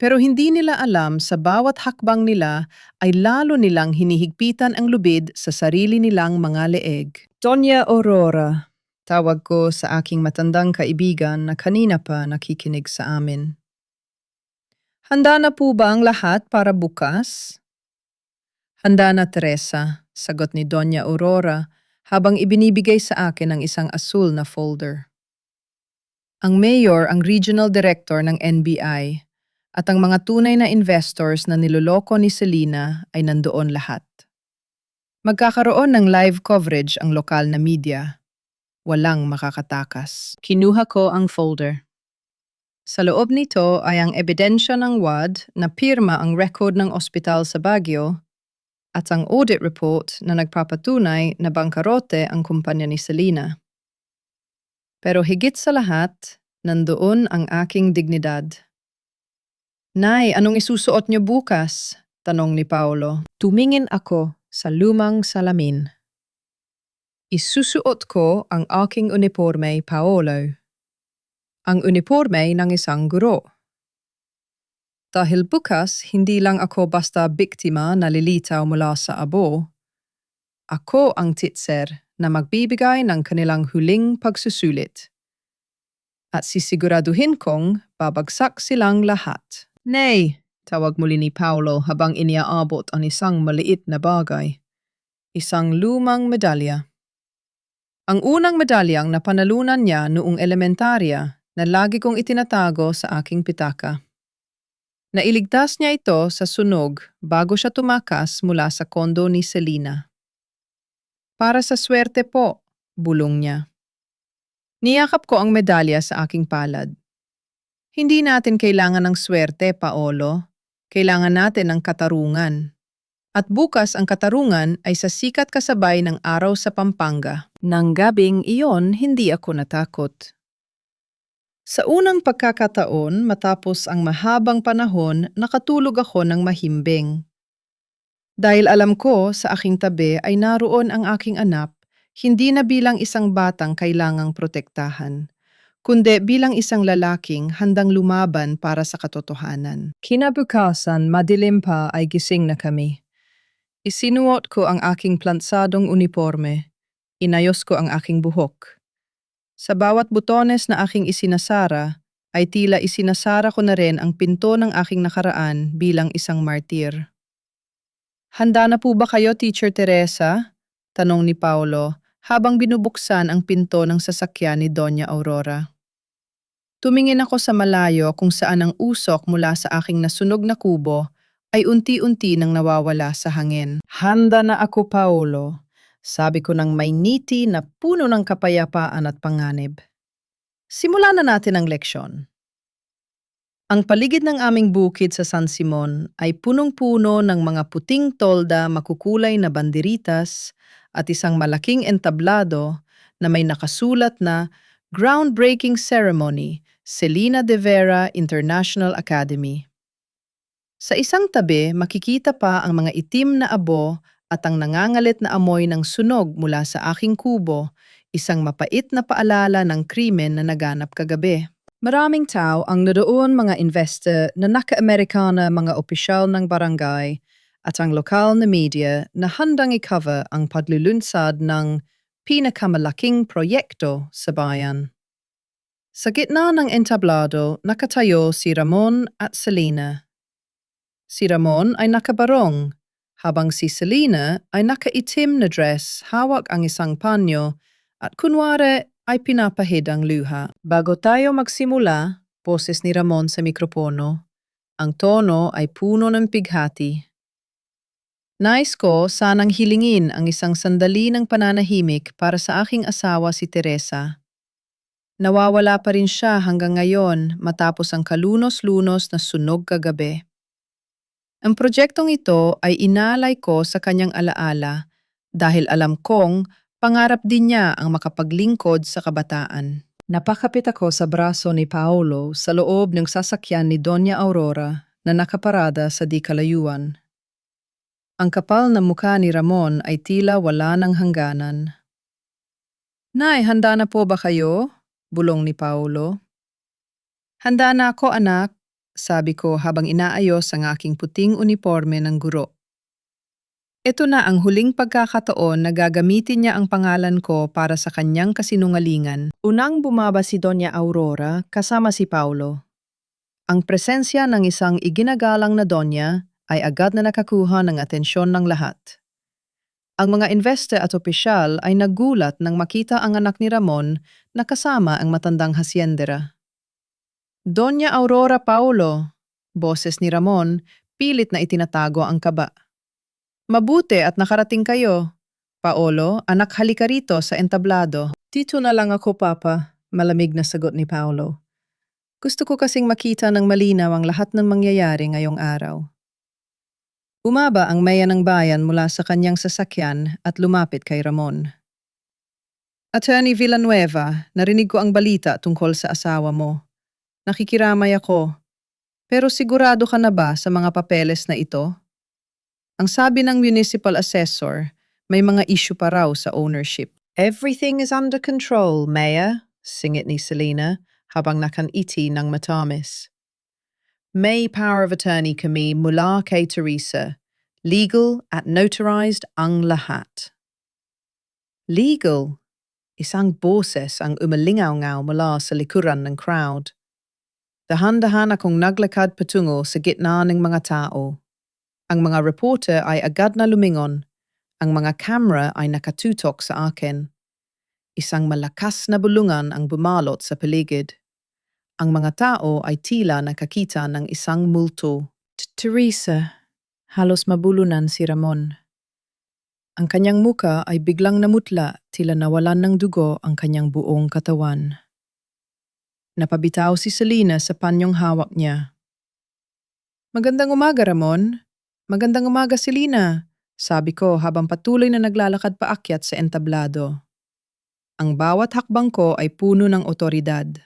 Pero hindi nila alam sa bawat hakbang nila ay lalo nilang hinihigpitan ang lubid sa sarili nilang mga leeg. Doña Aurora, tawag ko sa aking matandang kaibigan na kanina pa nakikinig sa amin. Handa na po ba ang lahat para bukas? Handa na, Teresa, sagot ni Doña Aurora habang ibinibigay sa akin ang isang asul na folder. Ang mayor ang regional director ng NBI at ang mga tunay na investors na niloloko ni Selena ay nandoon lahat. Magkakaroon ng live coverage ang lokal na media. Walang makakatakas. Kinuha ko ang folder. Sa loob nito ay ang ebidensya ng WAD na pirma ang record ng ospital sa Baguio at ang audit report na nagpapatunay na bangkarote ang kumpanya ni Selena. Pero higit sa lahat, nandoon ang aking dignidad. Nay, anong isusuot niyo bukas? Tanong ni Paolo. Tumingin ako sa lumang salamin. Isusuot ko ang aking uniforme, Paolo. Ang uniforme ng isang guro. Dahil bukas, hindi lang ako basta biktima na lilitaw mula sa abo. Ako ang titser na magbibigay ng kanilang huling pagsusulit. At sisiguraduhin kong babagsak silang lahat. Nay, tawag muli ni Paolo habang iniaabot ang isang maliit na bagay. Isang lumang medalya. Ang unang medalyang napanalunan niya noong elementarya na lagi kong itinatago sa aking pitaka. Nailigtas niya ito sa sunog bago siya tumakas mula sa kondo ni Selena. Para sa swerte po, bulong niya. Niyakap ko ang medalya sa aking palad. Hindi natin kailangan ng swerte, Paolo. Kailangan natin ng katarungan. At bukas ang katarungan ay sa sikat kasabay ng araw sa Pampanga. Nang gabing iyon, hindi ako natakot. Sa unang pagkakataon, matapos ang mahabang panahon, nakatulog ako ng mahimbing. Dahil alam ko sa aking tabi ay naroon ang aking anak, hindi na bilang isang batang kailangang protektahan, kundi bilang isang lalaking handang lumaban para sa katotohanan. Kinabukasan, madilim pa ay gising na kami. Isinuot ko ang aking plansadong uniforme. Inayos ko ang aking buhok. Sa bawat butones na aking isinasara, ay tila isinasara ko na rin ang pinto ng aking nakaraan bilang isang martir. Handa na po ba kayo, Teacher Teresa? Tanong ni Paolo habang binubuksan ang pinto ng sasakyan ni Doña Aurora. Tumingin ako sa malayo kung saan ang usok mula sa aking nasunog na kubo ay unti-unti nang nawawala sa hangin. Handa na ako, Paolo. Sabi ko ng may ngiti na puno ng kapayapaan at panganib. Simulan na natin ang leksyon. Ang paligid ng aming bukid sa San Simon ay punong-puno ng mga puting tolda, makukulay na banderitas at isang malaking entablado na may nakasulat na Groundbreaking Ceremony, Selena de Vera International Academy. Sa isang tabi, makikita pa ang mga itim na abo at ang nangangalit na amoy ng sunog mula sa aking kubo, isang mapait na paalala ng krimen na naganap kagabi. Maraming tao ang naroon, mga investor na naka-Amerikana, mga opisyal ng barangay at ang lokal na media na handang i-cover ang paglulunsad ng pinakamalaking proyekto sa bayan. Sa gitna ng entablado, nakatayo si Ramon at Selena. Si Ramon ay nakabarong, habang si Selena ay nakaitim na dress, hawak ang isang panyo at kunwari ay pinapahid ang luha. Bago tayo magsimula, boses ni Ramon sa mikropono, ang tono ay puno ng pighati. Nais ko sanang hilingin ang isang sandali ng pananahimik para sa aking asawa si Teresa. Nawawala pa rin siya hanggang ngayon matapos ang kalunos-lunos na sunog kagabi. Ang proyektong ito ay inalay ko sa kanyang alaala dahil alam kong pangarap din niya ang makapaglingkod sa kabataan. Napakapit ako sa braso ni Paolo sa loob ng sasakyan ni Doña Aurora na nakaparada sa di kalayuan. Ang kapal na mukha ni Ramon ay tila wala ng hangganan. Nay, handa na po ba kayo? Bulong ni Paolo. Handa na ako, anak, sabi ko habang inaayos ang aking puting uniforme ng guro. Ito na ang huling pagkakataon na gagamitin niya ang pangalan ko para sa kanyang kasinungalingan. Unang bumaba si Doña Aurora kasama si Paolo. Ang presensya ng isang iginagalang na donya ay agad na nakakuha ng atensyon ng lahat. Ang mga investor at opisyal ay nagulat nang makita ang anak ni Ramon na kasama ang matandang hasyendera. Doña Aurora Paulo, boses ni Ramon, pilit na itinatago ang kaba. Mabuti at nakarating kayo. Paolo, anak, halika rito sa entablado. Dito na lang ako, Papa, malamig na sagot ni Paolo. Gusto ko kasing makita ng malinaw ang lahat ng mangyayari ngayong araw. Bumaba ang meya ng bayan mula sa kanyang sasakyan at lumapit kay Ramon. Attorney Villanueva, narinig ko ang balita tungkol sa asawa mo. Nakikiramay ako. Pero sigurado ka na ba sa mga papeles na ito? Ang sabi ng municipal assessor, may mga issue pa raw sa ownership. Everything is under control, Mayor, singit ni Selena habang nakaniti ng matamis. May power of attorney kami mula kay Teresa. Legal at notarized ang lahat. Legal? Isang boses ang umalingaw-ngaw mula sa likuran ng crowd. Dahan-dahan akong naglakad patungo sa gitna ng mga tao. Ang mga reporter ay agad na lumingon. Ang mga camera ay nakatutok sa akin. Isang malakas na bulungan ang bumalot sa paligid. Ang mga tao ay tila nakakita ng isang multo. Teresa, halos mabulunan si Ramon. Ang kanyang muka ay biglang namutla, tila nawalan ng dugo ang kanyang buong katawan. Napabitaw si Selena sa panyong hawak niya. Magandang umaga, Ramon. Magandang umaga, Selena, sabi ko habang patuloy na naglalakad paakyat sa entablado. Ang bawat hakbang ko ay puno ng otoridad.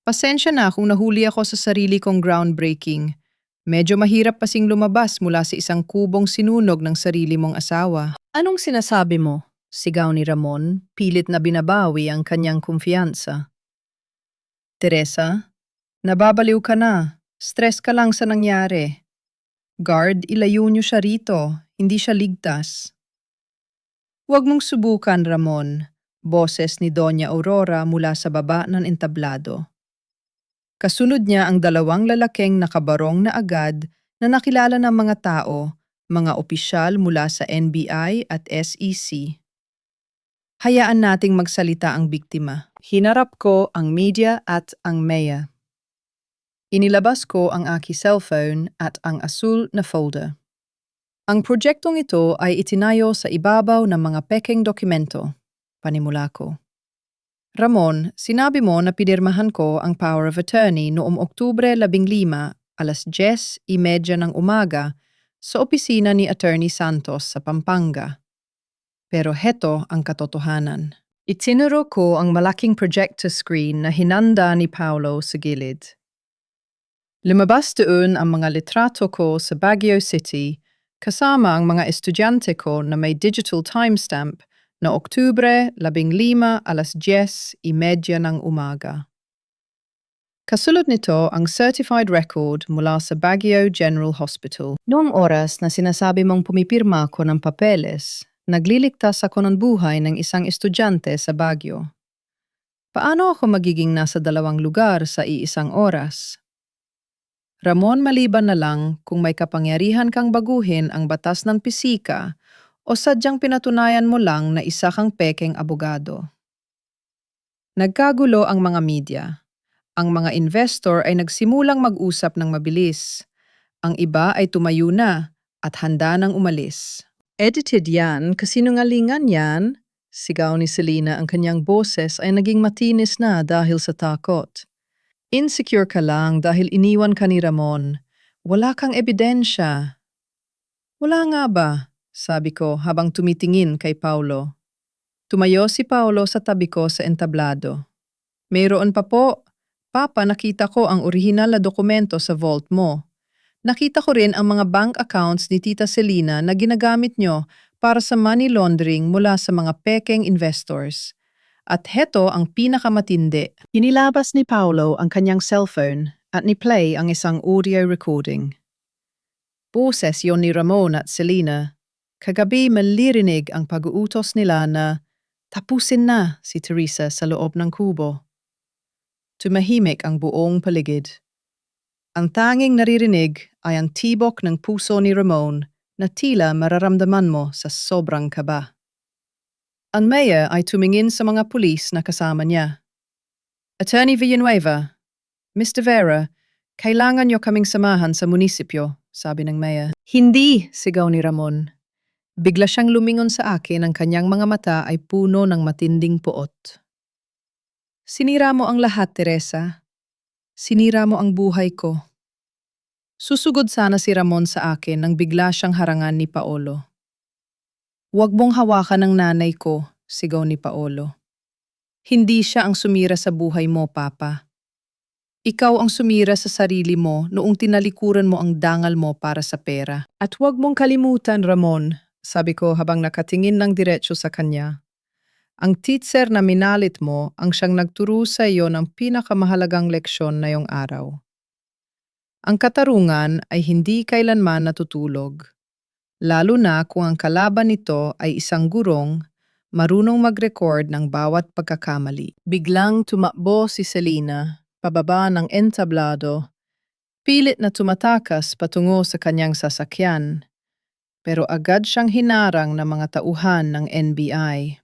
Pasensya na kung nahuli ako sa sarili kong groundbreaking. Medyo mahirap kasing lumabas mula sa isang kubong sinunog ng sarili mong asawa. Anong sinasabi mo? Sigaw ni Ramon, pilit na binabawi ang kanyang kumpiyansa. Teresa, nababaliw ka na. Stress ka lang sa nangyari. Guard, ilayo niyo siya rito. Hindi siya ligtas. Huwag mong subukan, Ramon. Boses ni Doña Aurora mula sa baba ng entablado. Kasunod niya ang dalawang lalaking nakabarong na agad na nakilala ng mga tao, mga opisyal mula sa NBI at SEC. Hayaan nating magsalita ang biktima. Hinarap ko ang media at ang meya. Inilabas ko ang aking cellphone at ang asul na folder. Ang proyektong ito ay itinayo sa ibabaw ng mga pekeng dokumento. Panimula ko. Ramon, sinabi mo na pinirmahan ko ang power of attorney noong Oktubre 15, alas 10:30 ng umaga sa opisina ni Attorney Santos sa Pampanga. Pero heto ang katotohanan. Itinuro ko ang malaking projector screen na hinanda ni Paolo sa gilid. Lumabas doon ang mga litrato ko sa Baguio City kasama ang mga estudyante ko na may digital timestamp na Oktubre 15, alas 10:30 ng umaga. Kasulot nito ang certified record mula sa Baguio General Hospital. Noong oras na sinasabi mong pumipirma ko ng papeles, nagliligtas ako ng buhay ng isang estudyante sa Baguio. Paano ako magiging nasa dalawang lugar sa iisang oras? Ramon, maliban na lang kung may kapangyarihan kang baguhin ang batas ng pisika o sadyang pinatunayan mo lang na isa kang pekeng abogado. Nagkagulo ang mga media. Ang mga investor ay nagsimulang mag-usap ng mabilis. Ang iba ay tumayo na, at handa nang umalis. Edited yan, kasinungalingan yan. Sigaw ni Selena, ang kanyang boses ay naging matinis na dahil sa takot. Insecure ka lang dahil iniwan ka ni Ramon. Wala kang ebidensya. Wala nga ba? Sabi ko habang tumitingin kay Paulo. Tumayo si Paulo sa tabi ko sa entablado. Mayroon pa po. Papa, nakita ko ang orihinal na dokumento sa vault mo. Nakita ko rin ang mga bank accounts ni Tita Selena na ginagamit nyo para sa money laundering mula sa mga pekeng investors. At heto ang pinakamatindi. Inilabas ni Paulo ang kanyang cellphone at ni-play ang isang audio recording. Boses yon ni Ramon at Selena. Kagabi malirinig ang pag-uutos nila na tapusin na si Teresa sa loob ng kubo. Tumahimik ang buong paligid. Ang tanging naririnig ay ang tibok ng puso ni Ramon na tila mararamdaman mo sa sobrang kaba. Ang mayor ay tumingin sa mga pulis na kasama niya. Attorney Villanueva, Mr. Vera, kailangan niyo kaming samahan sa munisipyo, sabi ng mayor. Hindi, sigaw ni Ramon. Bigla siyang lumingon sa akin, ang kanyang mga mata ay puno ng matinding puot. Sinira mo ang lahat, Teresa. Sinira mo ang buhay ko. Susugod sana si Ramon sa akin nang bigla siyang harangan ni Paolo. Huwag mong hawakan ng nanay ko, sigaw ni Paolo. Hindi siya ang sumira sa buhay mo, Papa. Ikaw ang sumira sa sarili mo noong tinalikuran mo ang dangal mo para sa pera. At huwag mong kalimutan, Ramon, sabi ko habang nakatingin ng diretso sa kanya. Ang teacher na minalit mo ang siyang nagturo sa iyo ng pinakamahalagang leksyon na iyong araw. Ang katarungan ay hindi kailanman natutulog, lalo na kung ang kalaban nito ay isang gurong, marunong mag-record ng bawat pagkakamali. Biglang tumakbo si Selena, pababa ng entablado, pilit na tumatakas patungo sa kanyang sasakyan, pero agad siyang hinarang ng mga tauhan ng NBI.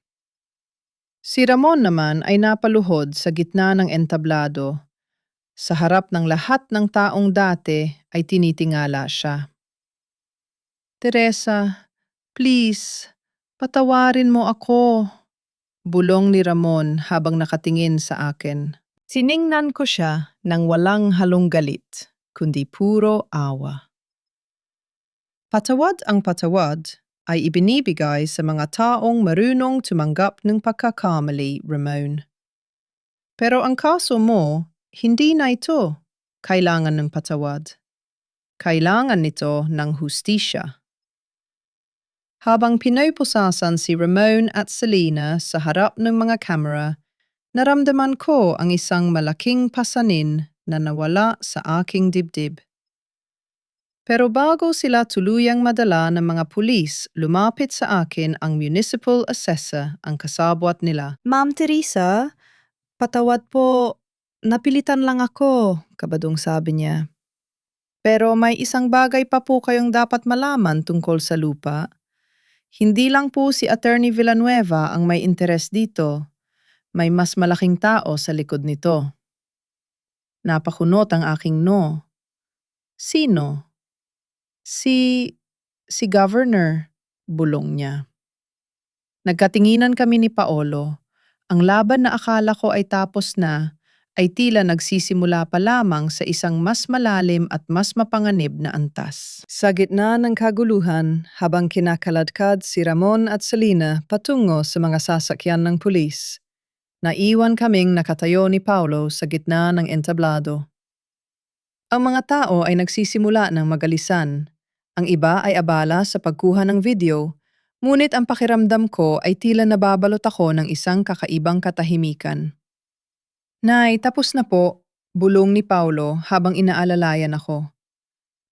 Si Ramon naman ay napaluhod sa gitna ng entablado. Sa harap ng lahat ng taong dati ay tinitingala siya. Teresa, please, patawarin mo ako, bulong ni Ramon habang nakatingin sa akin. Siningnan ko siya nang walang halong galit, kundi puro awa. Patawad ang patawad ay ibinibigay sa mga taong marunong tumanggap ng pagkakamali, Ramon. Pero ang kaso mo, hindi na ito kailangan ng patawad. Kailangan nito ng hustisya. Habang pinaypusasan si Ramon at Selena sa harap ng mga kamera, naramdaman ko ang isang malaking pasanin na nawala sa aking dibdib. Pero bago sila tuluyang madala ng mga pulis, lumapit sa akin ang municipal assessor, ang kasabwat nila. Ma'am Teresa, patawad po, napilitan lang ako, kabadong sabi niya. Pero may isang bagay pa po kayong dapat malaman tungkol sa lupa. Hindi lang po si Attorney Villanueva ang may interes dito. May mas malaking tao sa likod nito. Napakunot ang aking no. Sino? Si Governor, bulong niya. Nagkatinginan kami ni Paolo. Ang laban na akala ko ay tapos na, ay tila nagsisimula pa lamang sa isang mas malalim at mas mapanganib na antas. Sa gitna ng kaguluhan, habang kinakaladkad si Ramon at Selena patungo sa mga sasakyan ng pulis, naiwan kaming nakatayo ni Paolo sa gitna ng entablado. Ang mga tao ay nagsisimula ng magalisan. Ang iba ay abala sa pagkuha ng video, ngunit ang pakiramdam ko ay tila nababalot ako ng isang kakaibang katahimikan. Nay, tapos na po, bulong ni Paulo habang inaalalayan ako.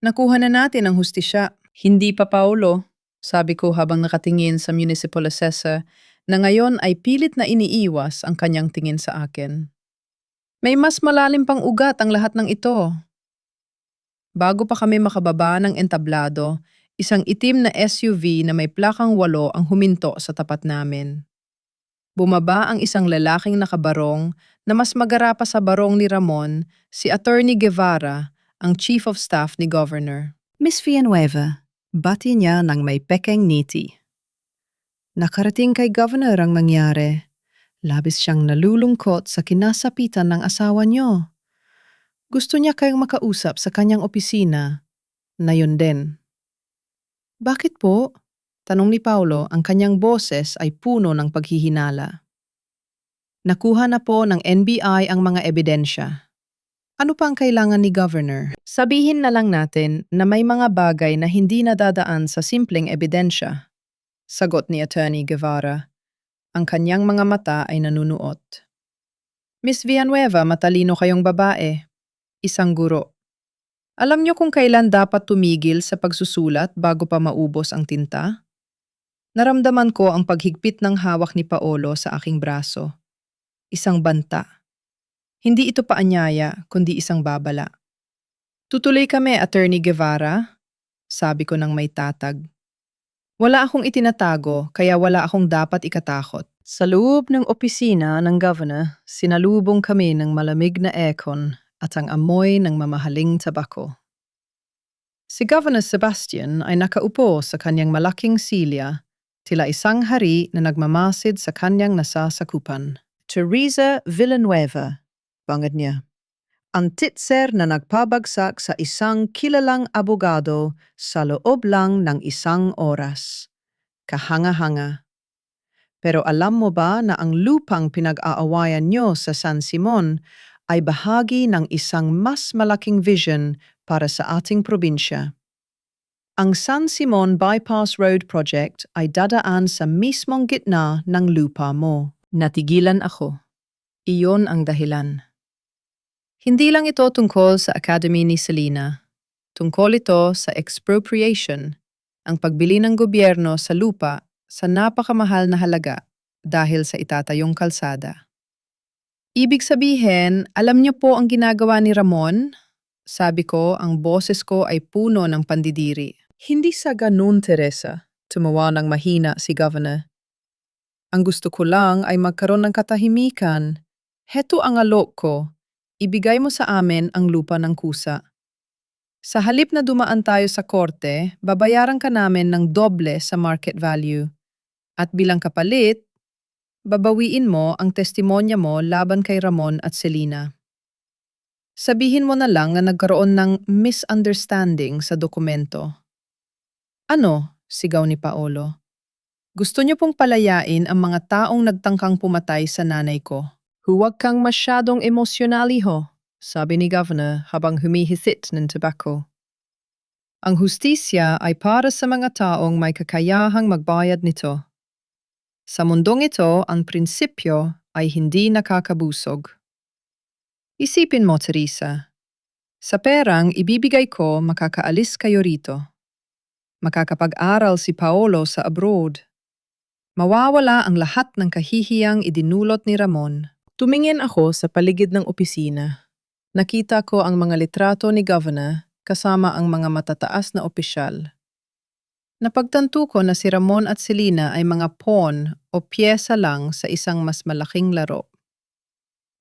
Nakuha na natin ang hustisya. Hindi pa, Paulo, sabi ko habang nakatingin sa municipal assessor na ngayon ay pilit na iniiwas ang kanyang tingin sa akin. May mas malalim pang ugat ang lahat ng ito. Bago pa kami makababa ng entablado, isang itim na SUV na may plakang 8 ang huminto sa tapat namin. Bumaba ang isang lalaking nakabarong na mas magara pa sa barong ni Ramon, si Attorney Guevara, ang Chief of Staff ni Governor. Miss Villanueva, Bati niya ng may pekeng ngiti. Nakarating kay Governor ang nangyari. Labis siyang nalulungkot sa kinasapitan ng asawa niyo. Gusto niya kayong makausap sa kanyang opisina na yun din. Bakit po? Tanong ni Paulo, ang kanyang boses ay puno ng paghihinala. Nakuha na po ng NBI ang mga ebidensya. Ano pa ang kailangan ni Governor? Sabihin na lang natin na may mga bagay na hindi nadadaan sa simpleng ebidensya. Sagot ni Attorney Guevara. Ang kanyang mga mata ay nanunuot. Miss Villanueva, matalino kayong babae. Isang guro. Alam niyo kung kailan dapat tumigil sa pagsusulat bago pa maubos ang tinta? Naramdaman ko ang paghigpit ng hawak ni Paolo sa aking braso. Isang banta. Hindi ito paanyaya, kundi isang babala. Tutuloy kami, Attorney Guevara, sabi ko ng may tatag. Wala akong itinatago, kaya wala akong dapat ikatakot. Sa loob ng opisina ng governor, sinalubong kami ng malamig na aircon at ang amoy ng mamahaling tabako. Si Governor Sebastian ay nakaupo sa kanyang malaking silya, tila isang hari na nagmamasid sa kanyang nasasakupan. Teresa Villanueva, bangad niya. Ang titser na nagpabagsak sa isang kilalang abogado sa loob lang ng isang oras. Kahanga-hanga. Pero alam mo ba na ang lupang pinag-aawayan nyo sa San Simon ay bahagi ng isang mas malaking vision para sa ating probinsya? Ang San Simon Bypass Road Project ay dadaan sa mismong gitna ng lupa mo. Natigilan ako. Iyon ang dahilan. Hindi lang ito tungkol sa Academy ni Selena. Tungkol ito sa expropriation, ang pagbili ng gobyerno sa lupa sa napakamahal na halaga dahil sa itatayong kalsada. Ibig sabihin, alam niyo po ang ginagawa ni Ramon? Sabi ko, ang boses ko ay puno ng pandidiri. Hindi sa ganun, Teresa, tumawa ng mahina si Governor. Ang gusto ko lang ay magkaroon ng katahimikan. Heto ang alok ko. Ibigay mo sa amin ang lupa ng kusa. Sa halip na dumaan tayo sa korte, babayaran ka namin ng doble sa market value. At bilang kapalit, babawiin mo ang testimonya mo laban kay Ramon at Selena. Sabihin mo na lang na nagkaroon ng misunderstanding sa dokumento. Ano? Sigaw ni Paolo. Gusto niyo pong palayain ang mga taong nagtangkang pumatay sa nanay ko. Huwag kang masyadong emosyonaliho, sabi ni Governor habang humihisit ng tobacco. Ang hustisya ay para sa mga taong may kakayahang magbayad nito. Sa mundong ito, ang prinsipyo ay hindi nakakabusog. Isipin mo, Teresa. Sa perang ibibigay ko, makakaalis kayo rito. Makakapag-aral si Paolo sa abroad. Mawawala ang lahat ng kahihiyang idinulot ni Ramon. Tumingin ako sa paligid ng opisina. Nakita ko ang mga litrato ni Governor kasama ang mga matataas na opisyal. Napagtanto ko na si Ramon at Selena ay mga pawn o piyesa lang sa isang mas malaking laro.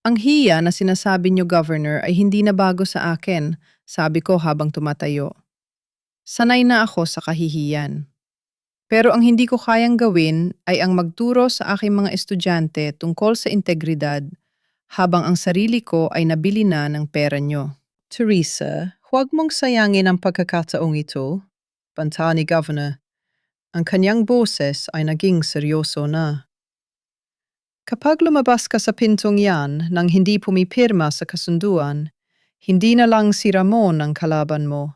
Ang hiya na sinasabi niyo, Governor, ay hindi na bago sa akin, sabi ko habang tumatayo. Sanay na ako sa kahihiyan. Pero ang hindi ko kayang gawin ay ang magturo sa aking mga estudyante tungkol sa integridad habang ang sarili ko ay nabili na ng pera nyo. Teresa, huwag mong sayangin ang pagkakataong ito, banta ni Governor. Ang kanyang boses ay naging seryoso na. Kapag lumabas ka sa pintong yan nang hindi pumipirma sa kasunduan, hindi na lang si Ramon ang kalaban mo.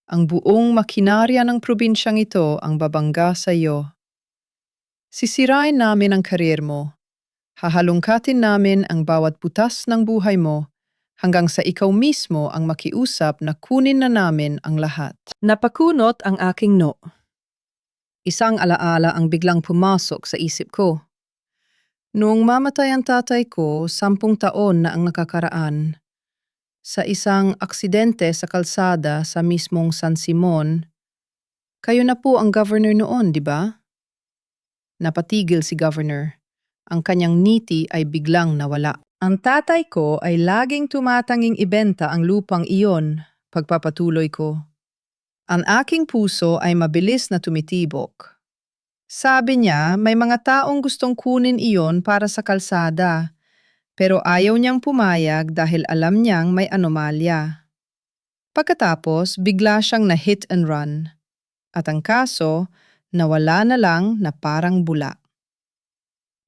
Ang buong makinarya ng probinsyang ito ang babangga sa iyo. Sisirain namin ang karir mo. Hahalungkatin namin ang bawat butas ng buhay mo hanggang sa ikaw mismo ang makiusap na kunin na namin ang lahat. Napakunot ang aking no. Isang alaala ang biglang pumasok sa isip ko. Noong mamatay ang tatay ko, 10 taon na ang nakakaraan. Sa isang aksidente sa kalsada sa mismong San Simon, kayo na po ang governor noon, di ba? Napatigil si Governor. Ang kanyang ngiti ay biglang nawala. Ang tatay ko ay laging tumatanging ibenta ang lupang iyon, pagpapatuloy ko. Ang aking puso ay mabilis na tumitibok. Sabi niya may mga taong gustong kunin iyon para sa kalsada, pero ayaw niyang pumayag dahil alam niyang may anomalya. Pagkatapos, bigla siyang na hit and run. At ang kaso, nawala na lang na parang bula.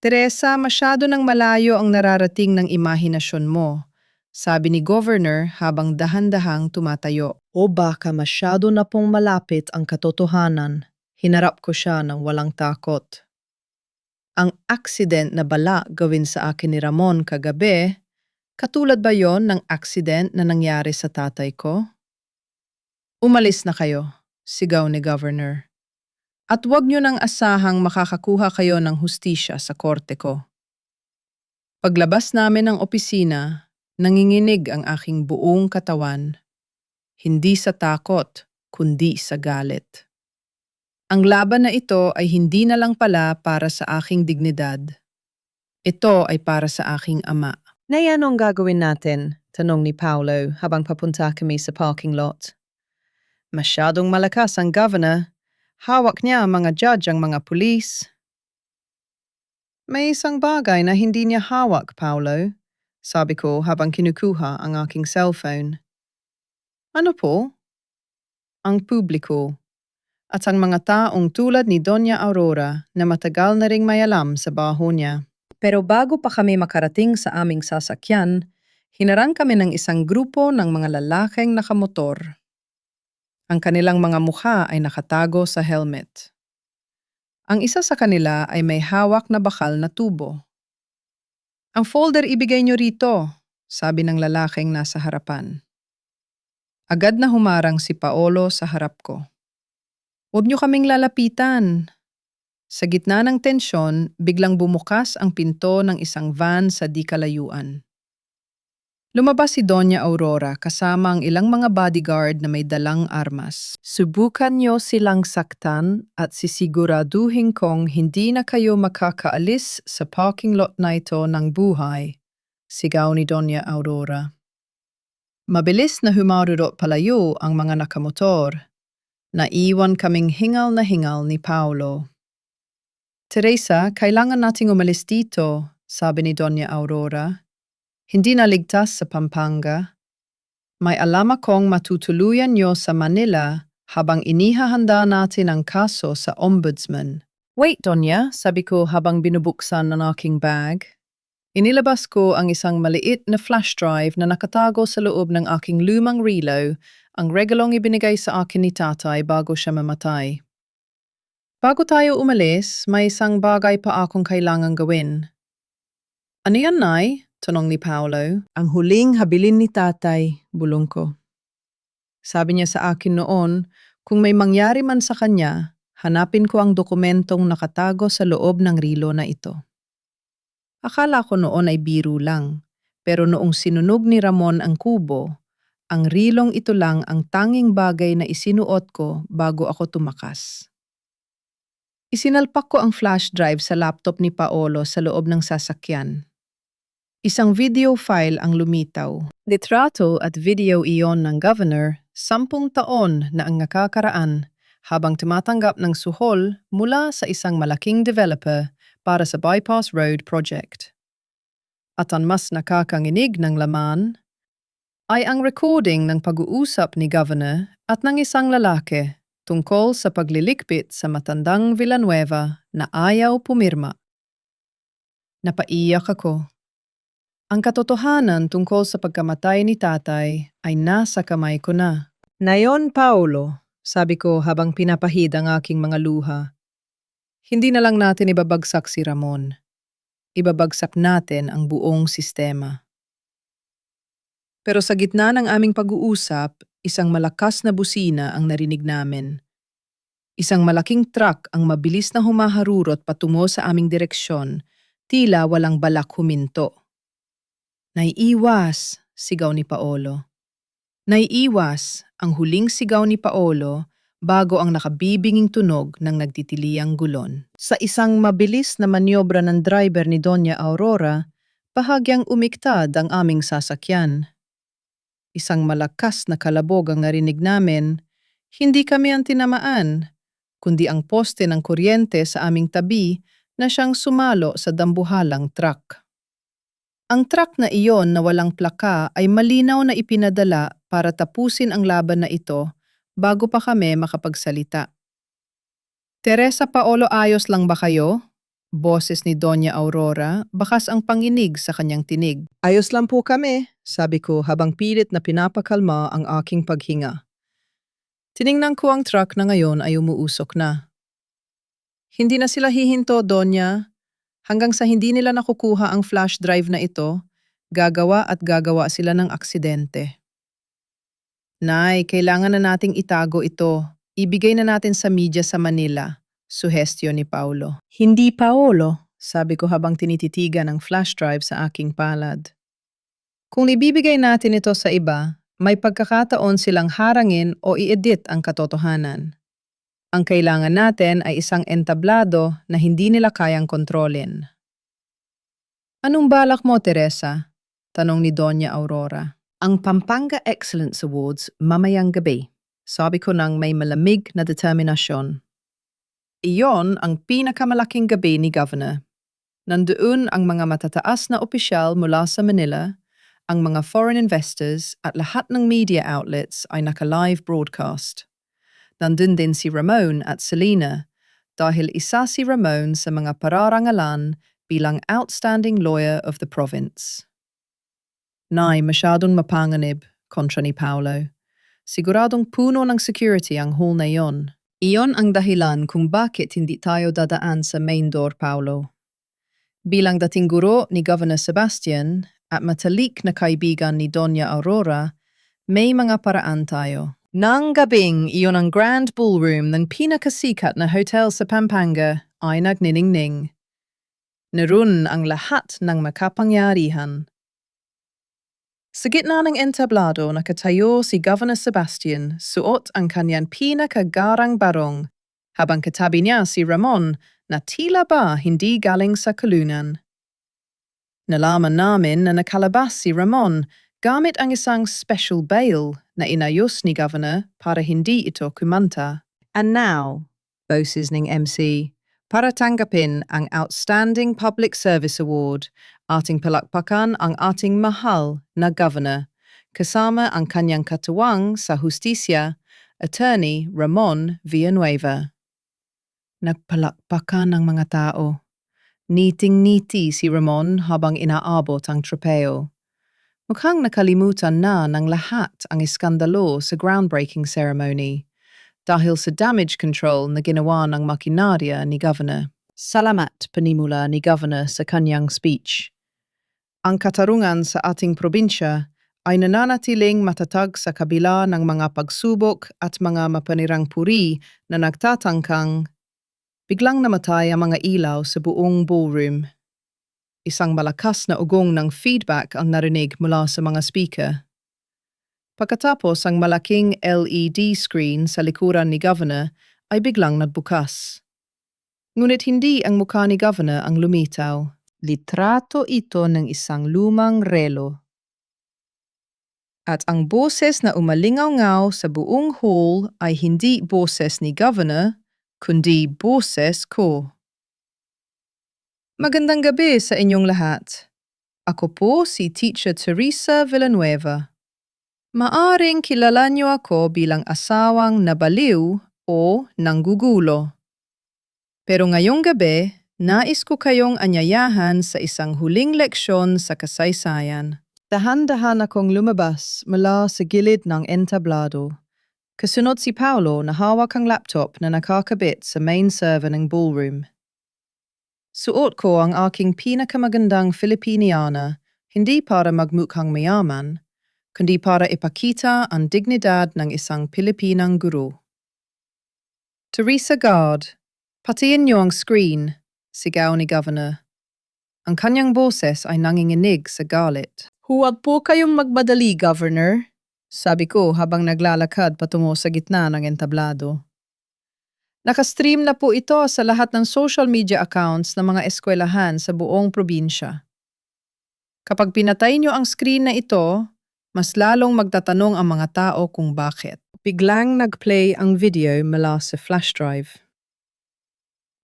Teresa, masyado nang malayo ang nararating ng imahinasyon mo, sabi ni Governor habang dahan-dahang tumatayo. O baka masyado na pong malapit ang katotohanan. Hinarap ko siya ng walang takot. Ang aksident na bala gawin sa akin ni Ramon kagabi, katulad ba yon ng aksident na nangyari sa tatay ko? Umalis na kayo, sigaw ni Governor. At huwag niyo nang asahang makakakuha kayo ng hustisya sa korte ko. Paglabas namin ng opisina, nanginginig ang aking buong katawan. Hindi sa takot, kundi sa galit. Ang laban na ito ay hindi na lang pala para sa aking dignidad. Ito ay para sa aking ama. Nay, anong gagawin natin? Tanong ni Paolo habang papunta kami sa parking lot. Masyadong malakas ang governor. Hawak niya ang mga judge ang mga pulis. May isang bagay na hindi niya hawak, Paolo. Sabi ko habang kinukuha ang aking cellphone. Ano po? Ang publiko. At ang mga taong tulad ni Doña Aurora na matagal na ring may alam sa baho niya. Pero bago pa kami makarating sa aming sasakyan, hinarang kami ng isang grupo ng mga lalaking nakamotor. Ang kanilang mga mukha ay nakatago sa helmet. Ang isa sa kanila ay may hawak na bakal na tubo. Ang folder ibigay niyo rito, sabi ng lalaking nasa harapan. Agad na humarang si Paolo sa harap ko. Huwag niyo kaming lalapitan. Sa gitna ng tensyon, biglang bumukas ang pinto ng isang van sa di kalayuan. Lumabas si Doña Aurora kasama ang ilang mga bodyguard na may dalang armas. Subukan niyo silang saktan at sisiguraduhin kong hindi na kayo makakaalis sa parking lot na ito ng buhay, sigaw ni Doña Aurora. Mabilis na humarurot palayo ang mga nakamotor. Naiwan kaming hingal na hingal ni Paolo. Teresa, kailangan nating umalis dito, sabi ni Doña Aurora. Hindi na ligtas sa Pampanga. May alam akong matutuluyan niyo sa Manila habang inihahanda natin ang kaso sa ombudsman. Wait, Doña, sabi ko habang binubuksan ang aking bag. Inilabas ko ang isang maliit na flash drive na nakatago sa loob ng aking lumang relo, ang regalong ibinigay sa akin ni tatay bago siya mamatay. Bago tayo umalis, may isang bagay pa akong kailangang gawin. Ano yan, Nay? Tanong ni Paolo. Ang huling habilin ni tatay, bulong ko. Sabi niya sa akin noon, kung may mangyari man sa kanya, hanapin ko ang dokumentong nakatago sa loob ng rilo na ito. Akala ko noon ay biro lang, pero noong sinunog ni Ramon ang kubo, ang rilong ito lang ang tanging bagay na isinuot ko bago ako tumakas. Isinalpak ko ang flash drive sa laptop ni Paolo sa loob ng sasakyan. Isang video file ang lumitaw. Litrato at video iyon ng governor, 10 taon na ang nakakaraan habang tumatanggap ng suhol mula sa isang malaking developer para sa bypass road project. At ang mas nakakanginig ng laman ay ang recording ng pag-uusap ni governor at ng isang lalaki tungkol sa paglilikpit sa matandang Villanueva na ayaw pumirma. Napaiyak ako. Ang katotohanan tungkol sa pagkamatay ni tatay ay nasa kamay ko na. Nayon, Paolo, sabi ko habang pinapahid ang aking mga luha. Hindi na lang natin ibabagsak si Ramon. Ibabagsak natin ang buong sistema. Pero sa gitna ng aming pag-uusap, isang malakas na busina ang narinig namin. Isang malaking truck ang mabilis na humaharurot patungo sa aming direksyon, tila walang balak huminto. Naiiwas, sigaw ni Paolo. Naiiwas, ang huling sigaw ni Paolo bago ang nakabibinging tunog ng nagtitiliang gulon. Sa isang mabilis na manyobra ng driver ni Doña Aurora, bahagyang umiktad ang aming sasakyan. Isang malakas na kalabog ang narinig namin, Hindi kami ang tinamaan, kundi ang poste ng kuryente sa aming tabi na siyang sumalo sa dambuhalang truck. Ang truck na iyon na walang plaka ay malinaw na ipinadala para tapusin ang laban na ito bago pa kami makapagsalita. Teresa Paolo, ayos lang ba kayo? Boses ni Doña Aurora, bakas ang panginig sa kanyang tinig. Ayos lang po kami, sabi ko habang pilit na pinapakalma ang aking paghinga. Tiningnan ko ang truck na ngayon ay umuusok na. Hindi na sila hihinto, Donya. Hanggang sa hindi nila nakukuha ang flash drive na ito, gagawa at gagawa sila ng aksidente. Nay, kailangan na nating itago ito. Ibigay na natin sa media sa Manila, suhestyon ni Paulo. Hindi Paolo, sabi ko habang tinititigan ang flash drive sa aking palad. Kung ibibigay natin ito sa iba, may pagkakataon silang harangin o i-edit ang katotohanan. Ang kailangan natin ay isang entablado na hindi nila kayang kontrolin. Anong balak mo, Teresa? Tanong ni Doña Aurora. Ang Pampanga Excellence Awards mamayang gabi. Sabi ko nang may malamig na determinasyon. Iyon ang pinakamalaking gabi ni Governor. Nandoon ang mga matataas na opisyal mula sa Manila, ang mga foreign investors at lahat ng media outlets ay naka-live broadcast. Nandun din si Ramon at Selena dahil isa si Ramon sa mga pararangalan bilang outstanding lawyer of the province. Nay, masyadong mapanganib, kontra ni Paulo. Siguradong puno ng security ang hall na yon. Iyon ang dahilan kung bakit hindi tayo dadaan sa main door, Paulo. Bilang dating guro ni Governor Sebastian at matalik na kaibigan ni Doña Aurora, may mga paraan tayo. Nang gabing iyon ang Grand Ballroom ng pinakasikat na hotel sa Pampanga ay nagniningning. Naroon ang lahat ng makapangyarihan. Sa gitna ng entablado nakatayo si Governor Sebastian suot ang kanyang pinakagarang barong habang katabi niya si Ramon na tila ba hindi galing sa kulunan. Nalaman namin na nakalabas si Ramon gamit ang isang special bail na inayos ni Governor para hindi ito kumanta. And now, boses ng MC, para tanggapin ang Outstanding Public Service Award, ating palakpakan ang ating mahal na Governor, kasama ang kanyang katuwang sa Hustisya, Attorney Ramon Villanueva. Nagpalakpakan ang mga tao. Niting-niti si Ramon habang inaabot ang tropeo. Mukhang nakalimutan na ng lahat ang iskandalo sa groundbreaking ceremony dahil sa damage control na ginawa ng makinarya ni Governor. Salamat panimula ni Governor sa kanyang speech. Ang katarungan sa ating probinsya ay nananatiling matatag sa kabila ng mga pagsubok at mga mapanirang puri na nagtatangkang. Biglang namatay ang mga ilaw sa buong ballroom. Isang malakas na ugong ng feedback ang narinig mula sa mga speaker. Pagkatapos ang malaking LED screen sa likuran ni Governor ay biglang nagbukas. Ngunit hindi ang mukha ni Governor ang lumitaw. Litrato ito ng isang lumang relo. At ang boses na umalingaw-ngaw sa buong hall ay hindi boses ni Governor, kundi boses ko. Magandang gabi sa inyong lahat. Ako po si Teacher Teresa Villanueva. Maaring kilala niyo ako bilang asawang nabaliw o nanggugulo. Pero ngayong gabi, nais ko kayong anyayahan sa isang huling leksyon sa kasaysayan. Dahan-dahan akong lumabas mula sa gilid ng entablado. Kasunod si Paulo na hawak ang laptop na nakakabit sa main server ng ballroom. Suot ko ang aking pinakamagandang Filipiniana, hindi para magmukhang mayaman, kundi para ipakita ang dignidad ng isang Pilipinang guro. Teresa Guard, patiin niyo ang screen, sigaw ni Governor. Ang kanyang boses ay nanginginig sa galit. Huwag po kayong magmadali, Governor, sabi ko habang naglalakad patungo sa gitna ng entablado. Nakastream na po ito sa lahat ng social media accounts ng mga eskwelahan sa buong probinsya. Kapag pinatay niyo ang screen na ito, mas lalong magtatanong ang mga tao kung bakit. Biglang nag-play ang video mula sa flash drive.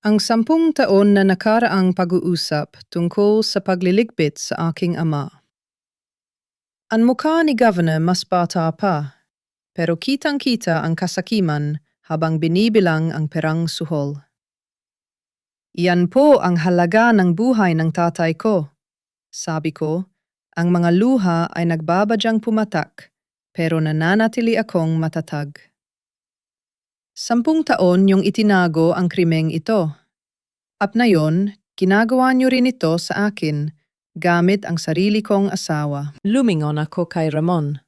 Ang 10 taon na nakaraang pag-uusap tungkol sa pagliligpit sa aking ama. Ang mukha ni Governor mas bata pa, pero kitang-kita ang kasakiman habang binibilang ang perang suhol. Iyan po ang halaga ng buhay ng tatay ko. Sabi ko, ang mga luha ay nagbabadyang pumatak, pero nananatili akong matatag. 10 taon yung itinago ang krimeng ito. At ngayon, ginagawa niyo rin ito sa akin, gamit ang sarili kong asawa. Lumingon ako kay Ramon.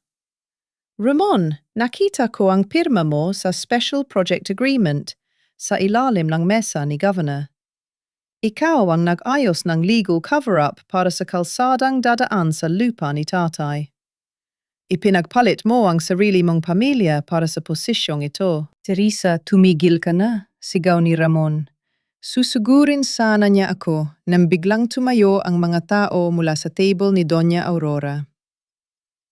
Ramon, nakita ko ang pirma mo sa Special Project Agreement sa ilalim ng mesa ni Governor. Ikaw ang nag-ayos ng legal cover-up para sa kalsadang dadaan sa lupa ni tatay. Ipinagpalit mo ang sarili mong pamilya para sa posisyong ito. Teresa, tumigil ka na, sigaw ni Ramon. Susugurin sana niya ako nang biglang tumayo ang mga tao mula sa table ni Doña Aurora.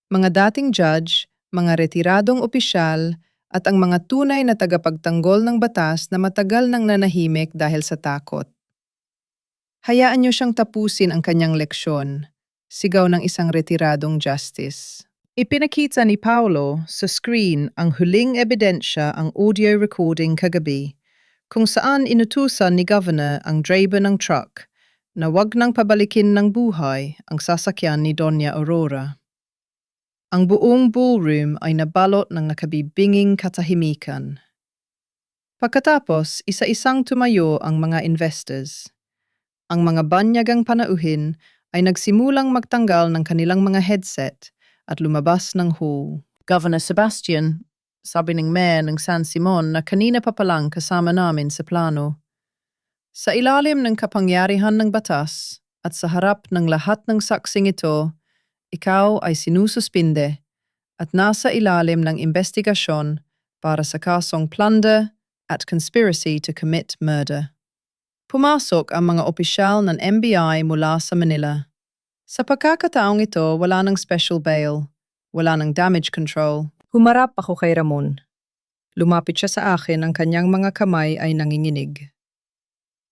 Mga dating judge, mga retiradong opisyal, at ang mga tunay na tagapagtanggol ng batas na matagal nang nanahimik dahil sa takot. Hayaan niyo siyang tapusin ang kanyang leksyon, sigaw ng isang retiradong justice. Ipinakita ni Paolo sa screen ang huling ebidensya ang audio recording kagabi, kung saan inutusan ni Governor ang driver ng truck na wag nang pabalikin ng buhay ang sasakyan ni Doña Aurora. Ang buong ballroom ay nabalot ng nakabibinging katahimikan. Pagkatapos, isa-isang tumayo ang mga investors. Ang mga banyagang panauhin ay nagsimulang magtanggal ng kanilang mga headset at lumabas ng hall. Governor Sebastian, sabi ng mayor ng San Simon na kanina pa palang kasama namin sa plano. Sa ilalim ng kapangyarihan ng batas at sa harap ng lahat ng saksing ito, ikaw ay sinususpinde at nasa ilalim ng investigasyon para sa kasong plunder at conspiracy to commit murder. Pumasok ang mga opisyal ng NBI mula sa Manila. Sa pagkakataong ito, wala ng special bail, wala ng damage control. Humarap ako kay Ramon. Lumapit siya sa akin, ang kanyang mga kamay ay nanginginig.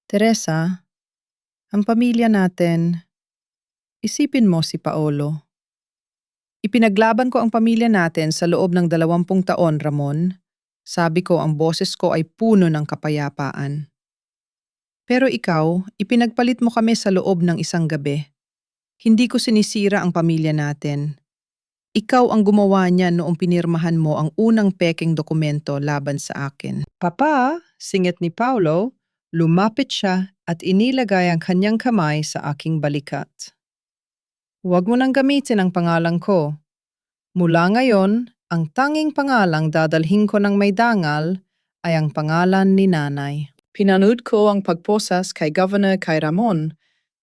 Teresa, ang pamilya natin, isipin mo si Paolo. Ipinaglaban ko ang pamilya natin sa loob ng 20 taon, Ramon. Sabi ko ang boses ko ay puno ng kapayapaan. Pero ikaw, ipinagpalit mo kami sa loob ng isang gabi. Hindi ko sinisira ang pamilya natin. Ikaw ang gumawa niya noong pinirmahan mo ang unang peking dokumento laban sa akin. Papa, singit ni Paolo, lumapit siya at inilagay ang kanyang kamay sa aking balikat. Huwag mo nang gamitin ang pangalan ko. Mula ngayon, ang tanging pangalang dadalhin ko ng may dangal ay ang pangalan ni nanay. Pinanood ko ang pagposas kay Governor kay Ramon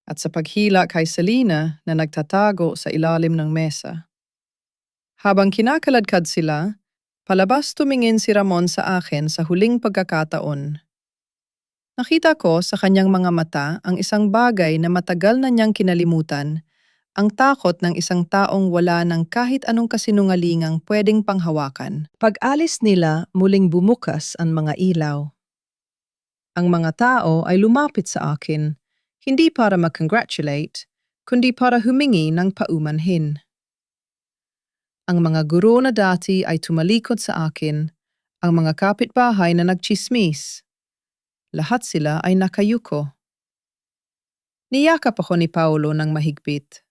at sa paghila kay Selena na nagtatago sa ilalim ng mesa. Habang kinakaladkad sila, palabas tumingin si Ramon sa akin sa huling pagkakataon. Nakita ko sa kanyang mga mata ang isang bagay na matagal na niyang kinalimutan, ang takot ng isang taong wala ng kahit anong kasinungalingang pwedeng panghawakan. Pag-alis nila, muling bumukas ang mga ilaw. Ang mga tao ay lumapit sa akin, hindi para mag-congratulate, kundi para humingi ng paumanhin. Ang mga guro na dati ay tumalikod sa akin, ang mga kapitbahay na nagchismis. Lahat sila ay nakayuko. Niyakap ako ni Paolo ng mahigpit.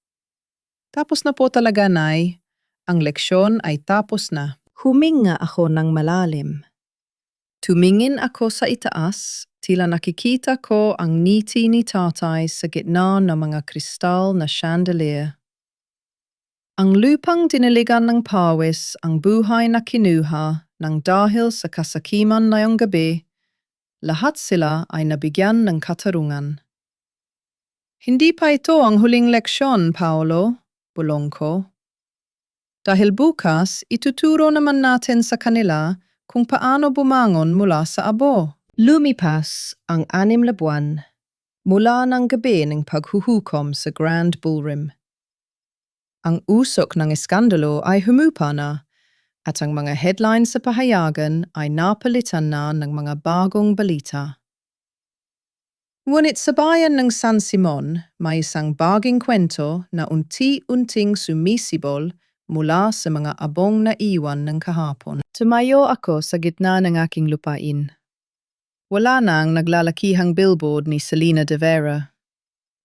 Tapos na po talaga, Nay. Ang leksyon ay tapos na. Huminga ako ng malalim. Tumingin ako sa itaas, tila nakikita ko ang ngiti ni tatay sa gitna ng mga kristal na chandelier. Ang lupang diniligan ng pawis, ang buhay na kinuha nang dahil sa kasakiman na yung gabi, lahat sila ay nabigyan ng katarungan. Hindi pa ito ang huling leksyon, Paolo, bulong ko. Dahil bukas, ituturo naman natin sa kanila kung paano bumangon mula sa abo. Lumipas ang 6 na buwan mula ng gabi ng paghuhukom sa Grand Ballroom. Ang usok ng iskandalo ay humupa na At ang mga headlines sa pahayagan ay napalitan na ng mga bagong balita. Ngunit sa bayan ng San Simon, may isang baging kwento na unti-unting sumisibol mula sa mga abong na iwan ng kahapon. Tumayo ako sa gitna ng aking lupain. Wala na ang naglalakihang billboard ni Selena de Vera.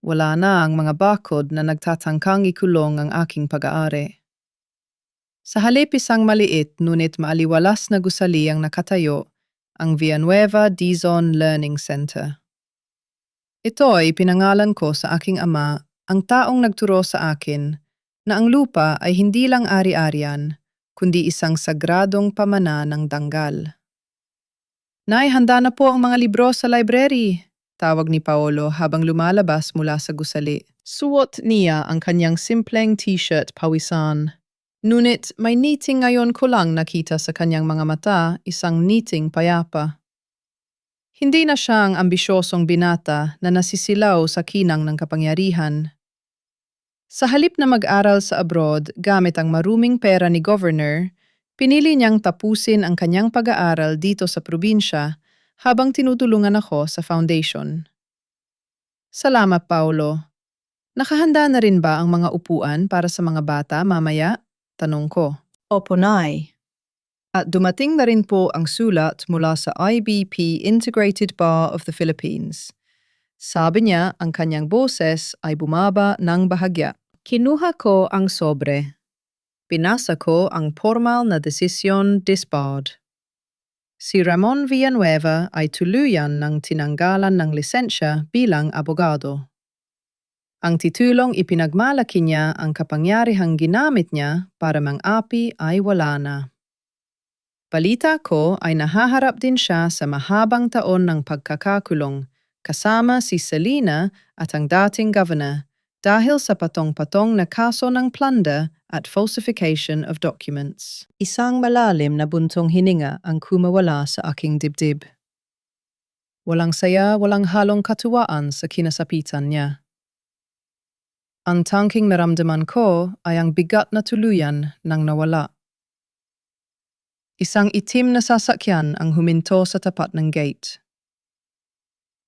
Wala na ang mga bakod na nagtatangkang ikulong ang aking pag-aari. Sa halip isang maliit ngunit maaliwalas na gusali ang nakatayo, ang Villanueva Dizon Learning Center. Ito ay pinangalan ko sa aking ama, ang taong nagturo sa akin, na ang lupa ay hindi lang ari-arian, kundi isang sagradong pamana ng danggal. Nay, handa na po ang mga libro sa library, tawag ni Paolo habang lumalabas mula sa gusali. Suot niya ang kanyang simpleng t-shirt pawisan. Ngunit may niting ngayon ko lang nakita sa kanyang mga mata, isang niting payapa. Hindi na siya ang ambisyosong binata na nasisilaw sa kinang ng kapangyarihan. Sa halip na mag-aral sa abroad gamit ang maruming pera ni Governor, pinili niyang tapusin ang kanyang pag-aaral dito sa probinsya habang tinutulungan ako sa foundation. Salamat, Paolo. Nakahanda na rin ba ang mga upuan para sa mga bata mamaya? Tanong ko. Opo, Nay. At dumating na rin po ang sulat mula sa IBP Integrated Bar of the Philippines. Sabi niya ang kanyang boses ay bumaba ng bahagya. Kinuha ko ang sobre. Pinasa ko ang formal na desisyon disbarred. Si Ramon Villanueva ay tuluyan ng tinanggalan ng lisensya bilang abogado. Ang titulong ipinagmalaki niya ang kapangyarihang ginamit niya para mang-api ay wala na. Balita ko ay nahaharap din siya sa mahabang taon ng pagkakakulong kasama si Selena at ang dating governor dahil sa patong-patong na kaso ng plunder at falsification of documents. Isang malalim na buntong hininga ang kumawala sa aking dibdib. Walang saya, walang halong katuwaan sa kinasapitan niya. Ang tangking naramdaman ko ay ang bigat na tuluyan ng nawala. Isang itim na sasakyan ang huminto sa tapat ng gate.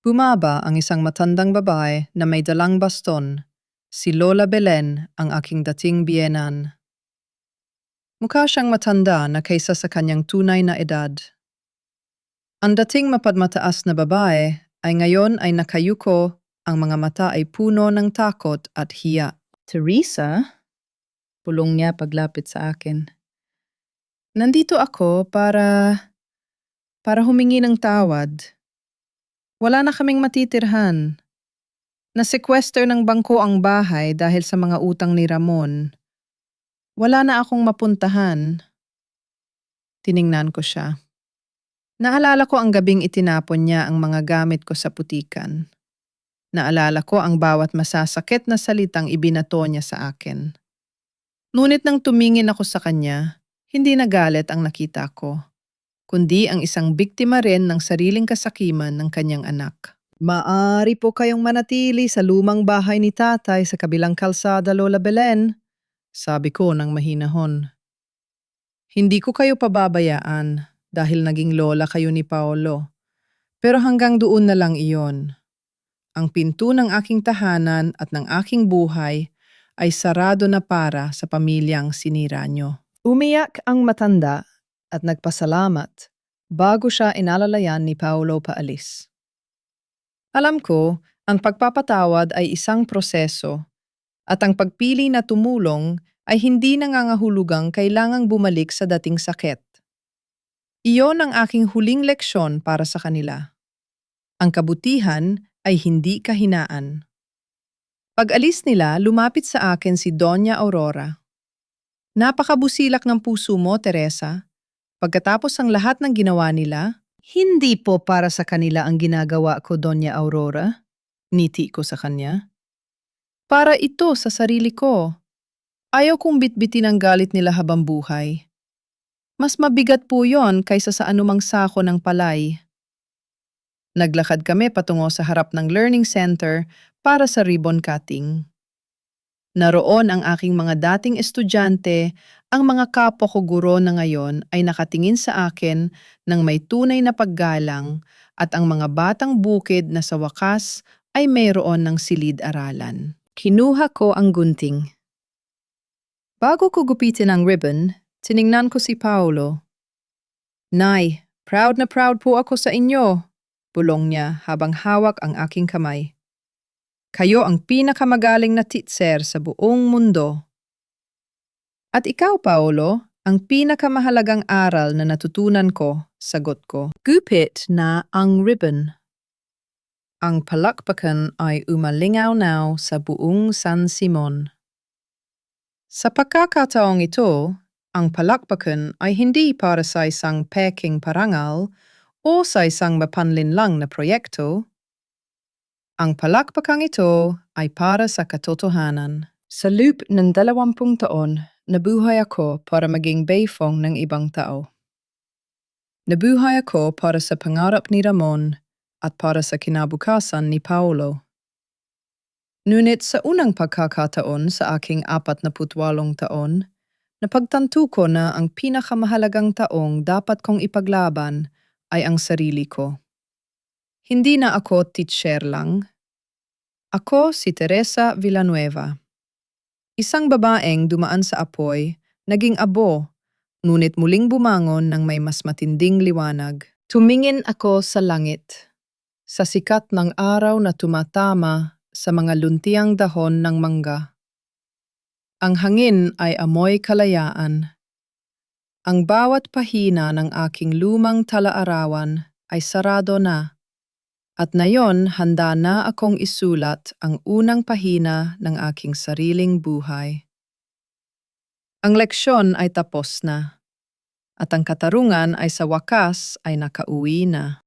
Bumaba ang isang matandang babae na may dalang baston, si Lola Belen ang aking dating biyenan. Mukha siyang matanda na kaysa sa kanyang tunay na edad. Ang dating mapadmataas na babae ay ngayon ay nakayuko, ang mga mata ay puno ng takot at hiya. Teresa? Pulong niya paglapit sa akin. Nandito ako para humingi ng tawad. Wala na kaming matitirhan. Nasekwester ng bangko ang bahay dahil sa mga utang ni Ramon. Wala na akong mapuntahan. Tiningnan ko siya. Naalala ko ang gabing itinapon niya ang mga gamit ko sa putikan. Naalala ko ang bawat masasakit na salitang ibinato niya sa akin. Ngunit nang tumingin ako sa kanya, hindi nagalit ang nakita ko, kundi ang isang biktima rin ng sariling kasakiman ng kanyang anak. Maaari po kayong manatili sa lumang bahay ni tatay sa kabilang kalsada, Lola Belen, sabi ko ng mahinahon. Hindi ko kayo pababayaan dahil naging lola kayo ni Paolo, pero hanggang doon na lang iyon. Ang pinto ng aking tahanan at ng aking buhay ay sarado na para sa pamilyang sinira nyo. Umiyak ang matanda at nagpasalamat bago siya inalalayan ni Paolo paalis. Alam ko, ang pagpapatawad ay isang proseso at ang pagpili na tumulong ay hindi nangangahulugang kailangang bumalik sa dating sakit. Iyon ang aking huling leksyon para sa kanila. Ang kabutihan ay hindi kahinaan. Pag-alis nila, lumapit sa akin si Doña Aurora. Napakabusilak ng puso mo, Teresa. Pagkatapos ang lahat ng ginawa nila, hindi po para sa kanila ang ginagawa ko, Doña Aurora. Ngiti ko sa kanya. Para ito sa sarili ko. Ayaw kong bitbitin ang galit nila habang buhay. Mas mabigat po yon kaysa sa anumang sako ng palay. Naglakad kami patungo sa harap ng learning center para sa ribbon cutting. Naroon ang aking mga dating estudyante Ang mga kapwa ko guro na ngayon ay nakatingin sa akin ng may tunay na paggalang at ang mga batang bukid na sa wakas ay mayroon ng silid-aralan. Kinuha ko ang gunting. Bago ko gupitin ang ribbon, tiningnan ko si Paolo. Nay, proud na proud po ako sa inyo, bulong niya habang hawak ang aking kamay. Kayo ang pinakamagaling na teacher sa buong mundo. At ikaw, Paolo, ang pinakamahalagang aral na natutunan ko, sagot ko. Gupit na ang ribbon. Ang palakpakan ay umalingaw-naw sa buong San Simon. Sa pagkakataong ito, ang palakpakan ay hindi para sa isang peking parangal o sa isang mapanlinlang na proyekto. Ang palakpakang ito ay para sa katotohanan. Sa loop ng 20 taon, nabuhay ako para maging bayfong ng ibang tao. Nabuhay ako para sa pangarap ni Ramon at para sa kinabukasan ni Paolo. Ngunit sa unang pagkakataon sa aking 48 taon, napagtanto ko na ang pinakamahalagang taong dapat kong ipaglaban ay ang sarili ko. Hindi na ako teacher lang. Ako si Teresa Villanueva. Isang babaeng dumaan sa apoy, naging abo, ngunit muling bumangon ng may mas matinding liwanag. Tumingin ako sa langit, sa sikat ng araw na tumatama sa mga luntiang dahon ng mangga. Ang hangin ay amoy kalayaan. Ang bawat pahina ng aking lumang talaarawan ay sarado na. At ngayon, handa na akong isulat ang unang pahina ng aking sariling buhay. Ang leksyon ay tapos na, at ang katarungan ay sa wakas ay nakauwi na.